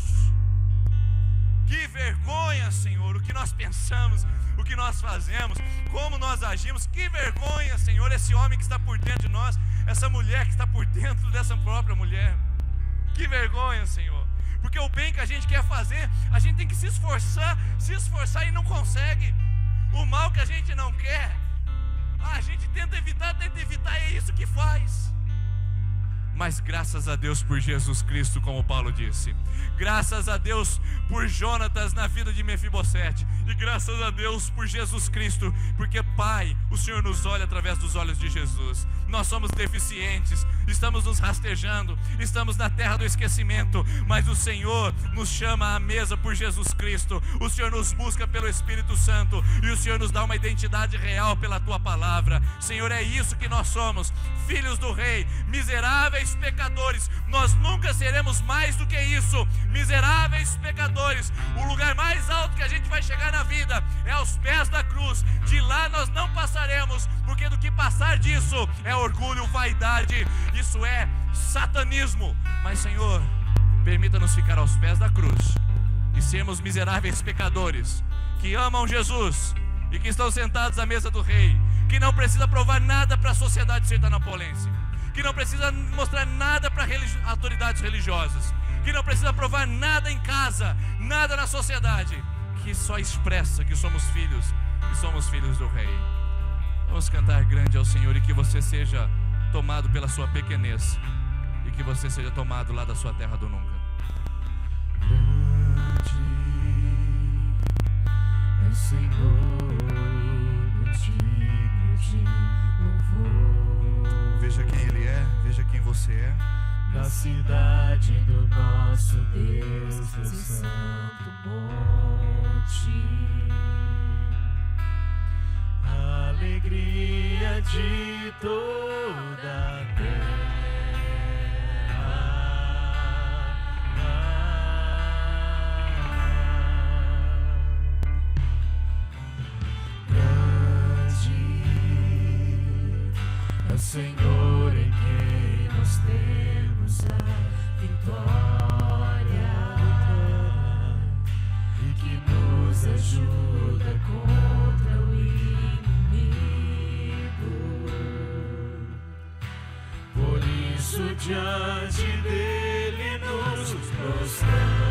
Que vergonha, Senhor, o que nós pensamos, o que nós fazemos, como nós agimos. Que vergonha, Senhor, esse homem que está por dentro de nós, essa mulher que está por dentro dessa própria mulher. Que vergonha, Senhor. Porque o bem que a gente quer fazer, a gente tem que se esforçar e não consegue. O mal que a gente não quer, a gente tenta evitar, é isso que faz. Mas graças a Deus por Jesus Cristo, como Paulo disse. Graças a Deus por Jonatas na vida de Mefibosete. E graças a Deus por Jesus Cristo, porque Pai, o Senhor nos olha através dos olhos de Jesus. Nós somos deficientes, estamos nos rastejando, estamos na terra do esquecimento, mas o Senhor nos chama à mesa por Jesus Cristo. O Senhor nos busca pelo Espírito Santo e o Senhor nos dá uma identidade real pela Tua palavra. Senhor, é isso que nós somos, filhos do Rei, miseráveis pecadores. Nós nunca seremos mais do que isso, miseráveis pecadores. O lugar mais alto que a gente vai chegar na vida é aos pés da cruz. De lá nós não passaremos, porque do que passar disso é orgulho, vaidade, isso é satanismo. Mas Senhor, permita-nos ficar aos pés da cruz e sermos miseráveis pecadores que amam Jesus e que estão sentados à mesa do Rei, que não precisa provar nada para a sociedade sertanapolense, que não precisa mostrar nada para autoridades religiosas, que não precisa provar nada em casa, nada na sociedade, que só expressa que somos filhos do Rei. Vamos cantar grande ao Senhor e que você seja tomado pela sua pequenez e que você seja tomado lá da sua terra do nunca. Grande é o Senhor, digno de louvor. Veja quem Ele é, veja quem você é. Na cidade do nosso Deus, seu santo monte. Alegria de toda a terra. Grande é o Senhor em quem nós temos a vitória e que nos ajuda contra o por isso diante dele nos prostramos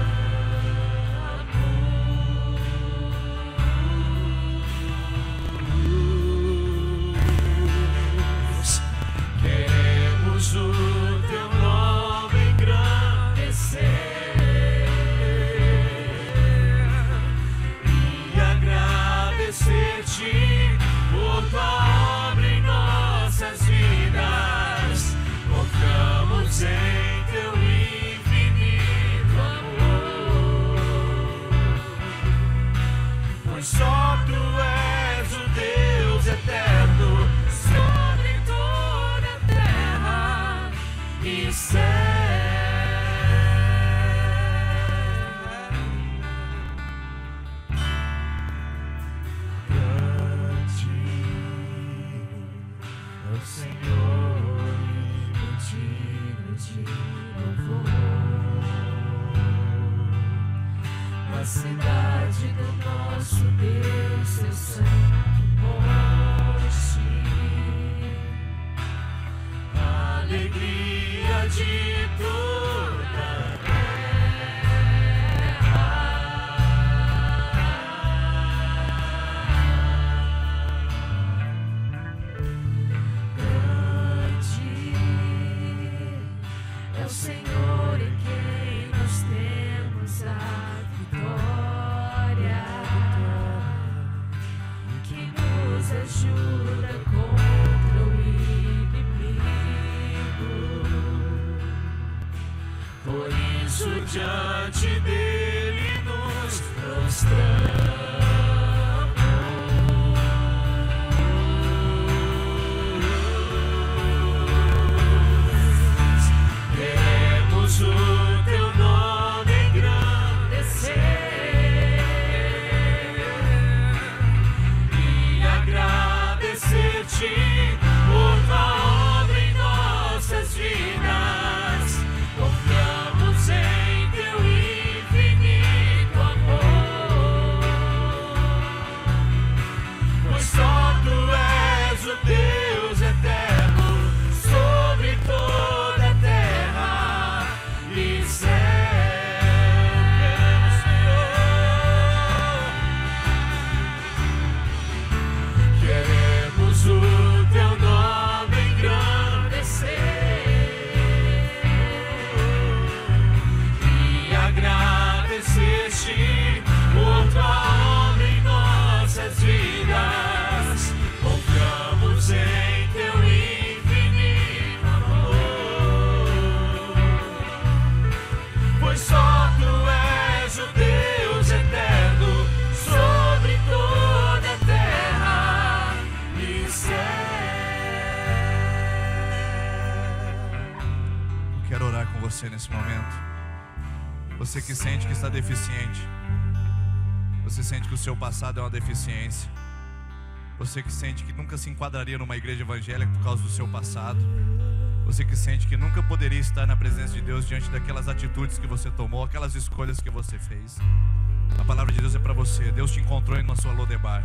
na cidade do nosso Deus, seu santo monte. Alegria de toda a terra. Grande é o Senhor em quem nós temos a vitória, que nos ajuda contra o inimigo. Por isso diante dele nos prostramos. Queremos o teu nome engrandecer e agradecer-te por tua obra em nossas vidas. Confiamos em teu infinito amor, pois só tu és o Deus eterno sobre toda a terra e céu. Queremos o teu nome engrandecer e agradecer-te por tua obra em nossas vidas. Confiamos em teu infinito amor, pois só tu és o Deus eterno sobre toda a terra e céu. Quero orar com você nesse momento. Você que sente que está deficiente, você sente que o seu passado é uma deficiência, você que sente que nunca se enquadraria numa igreja evangélica por causa do seu passado, você que sente que nunca poderia estar na presença de Deus diante daquelas atitudes que você tomou, aquelas escolhas que você fez. A palavra de Deus é para você. Deus te encontrou na sua Lodebar.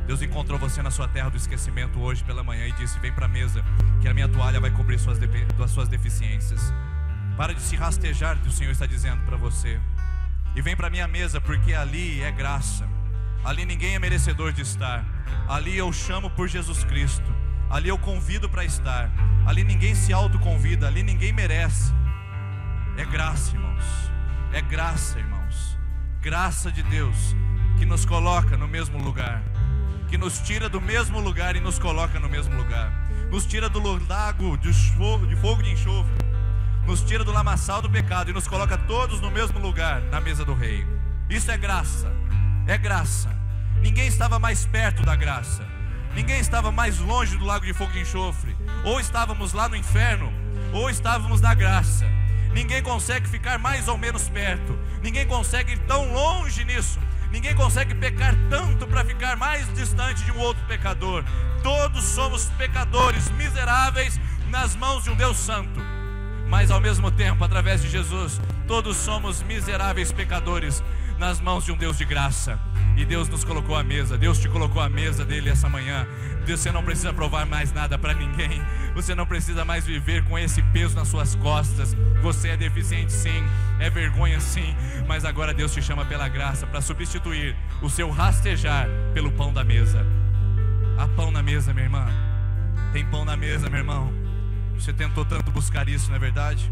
Deus encontrou você na sua terra do esquecimento hoje pela manhã e disse: vem para a mesa, que a minha toalha vai cobrir suas deficiências. Para de se rastejar, o Senhor está dizendo para você. E vem para a minha mesa, porque ali é graça. Ali ninguém é merecedor de estar. Ali eu chamo por Jesus Cristo. Ali eu convido para estar. Ali ninguém se autoconvida. Ali ninguém merece. É graça, irmãos. É graça, irmãos. Graça de Deus que nos coloca no mesmo lugar, que nos tira do mesmo lugar e nos coloca no mesmo lugar. Nos tira do lago de fogo de enxofre, nos tira do lamaçal do pecado e nos coloca todos no mesmo lugar, na mesa do Rei. Isso é graça. É graça. Ninguém estava mais perto da graça. Ninguém estava mais longe do lago de fogo de enxofre. Ou estávamos lá no inferno, ou estávamos na graça. Ninguém consegue ficar mais ou menos perto. Ninguém consegue ir tão longe nisso. Ninguém consegue pecar tanto para ficar mais distante de um outro pecador. Todos somos pecadores miseráveis nas mãos de um Deus santo. Mas ao mesmo tempo, através de Jesus, todos somos miseráveis pecadores nas mãos de um Deus de graça. E Deus nos colocou à mesa. Deus te colocou à mesa dele essa manhã. Você não precisa provar mais nada para ninguém. Você não precisa mais viver com esse peso nas suas costas. Você é deficiente sim, é vergonha sim, mas agora Deus te chama pela graça para substituir o seu rastejar pelo pão da mesa. Há pão na mesa, minha irmã. Tem pão na mesa, meu irmão. Você tentou tanto buscar isso, não é verdade?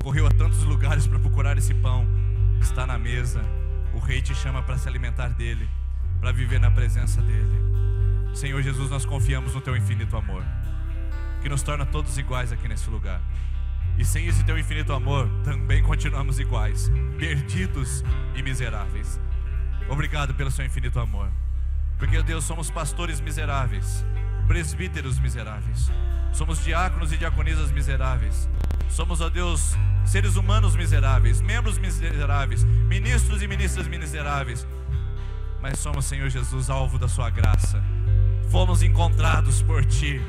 Correu a tantos lugares para procurar esse pão. Está na mesa. O Rei te chama para se alimentar dele, para viver na presença dele. Senhor Jesus, nós confiamos no teu infinito amor, que nos torna todos iguais aqui nesse lugar. E sem esse teu infinito amor, também continuamos iguais, perdidos e miseráveis. Obrigado pelo seu infinito amor, porque, Deus, somos pastores miseráveis, presbíteros miseráveis, somos diáconos e diaconisas miseráveis, somos, ó Deus, seres humanos miseráveis, membros miseráveis, ministros e ministras miseráveis, mas somos, Senhor Jesus, alvo da sua graça. Fomos encontrados por ti.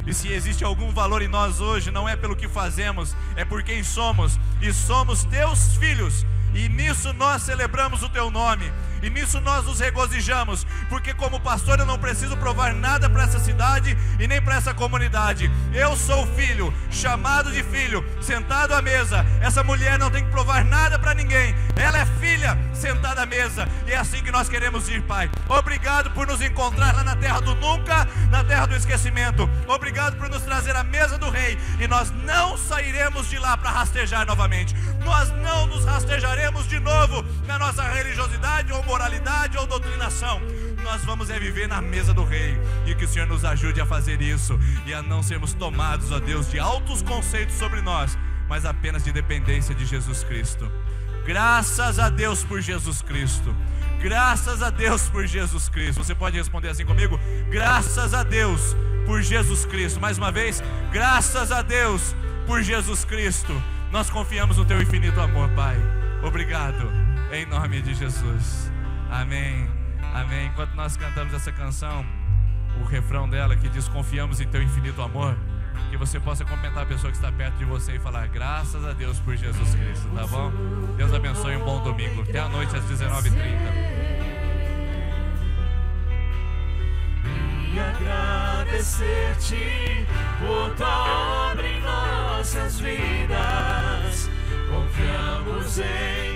E se existe algum valor em nós hoje, não é pelo que fazemos, é por quem somos. E somos teus filhos, E nisso nós celebramos o teu nome. E nisso nós nos regozijamos, porque como pastor eu não preciso provar nada para essa cidade e nem para essa comunidade. Eu sou filho, chamado de filho, sentado à mesa. Essa mulher não tem que provar nada para ninguém. Ela é filha, sentada à mesa. E é assim que nós queremos ir, Pai. Obrigado por nos encontrar lá na terra do nunca, na terra do esquecimento. Obrigado por nos trazer à mesa do rei. E nós não sairemos de lá para rastejar novamente. Nós não nos rastejaremos de novo na nossa religiosidade ou moralidade ou doutrinação. Nós vamos viver na mesa do rei. E que o Senhor nos ajude a fazer isso e a não sermos tomados, ó Deus, de altos conceitos sobre nós, mas apenas de dependência de Jesus Cristo. Graças a Deus por Jesus Cristo. Graças a Deus por Jesus Cristo. Você pode responder assim comigo? Graças a Deus por Jesus Cristo. Mais uma vez, graças a Deus por Jesus Cristo. Nós confiamos no teu infinito amor, Pai. Obrigado, em nome de Jesus. Amém, amém. Enquanto nós cantamos essa canção, o refrão dela que diz: confiamos em teu infinito amor, que você possa comentar a pessoa que está perto de você e falar: graças a Deus por Jesus Cristo, tá bom? Deus abençoe, um bom domingo. Até a noite às 19h30. E agradecer-te por tua obra em nossas vidas. Confiamos em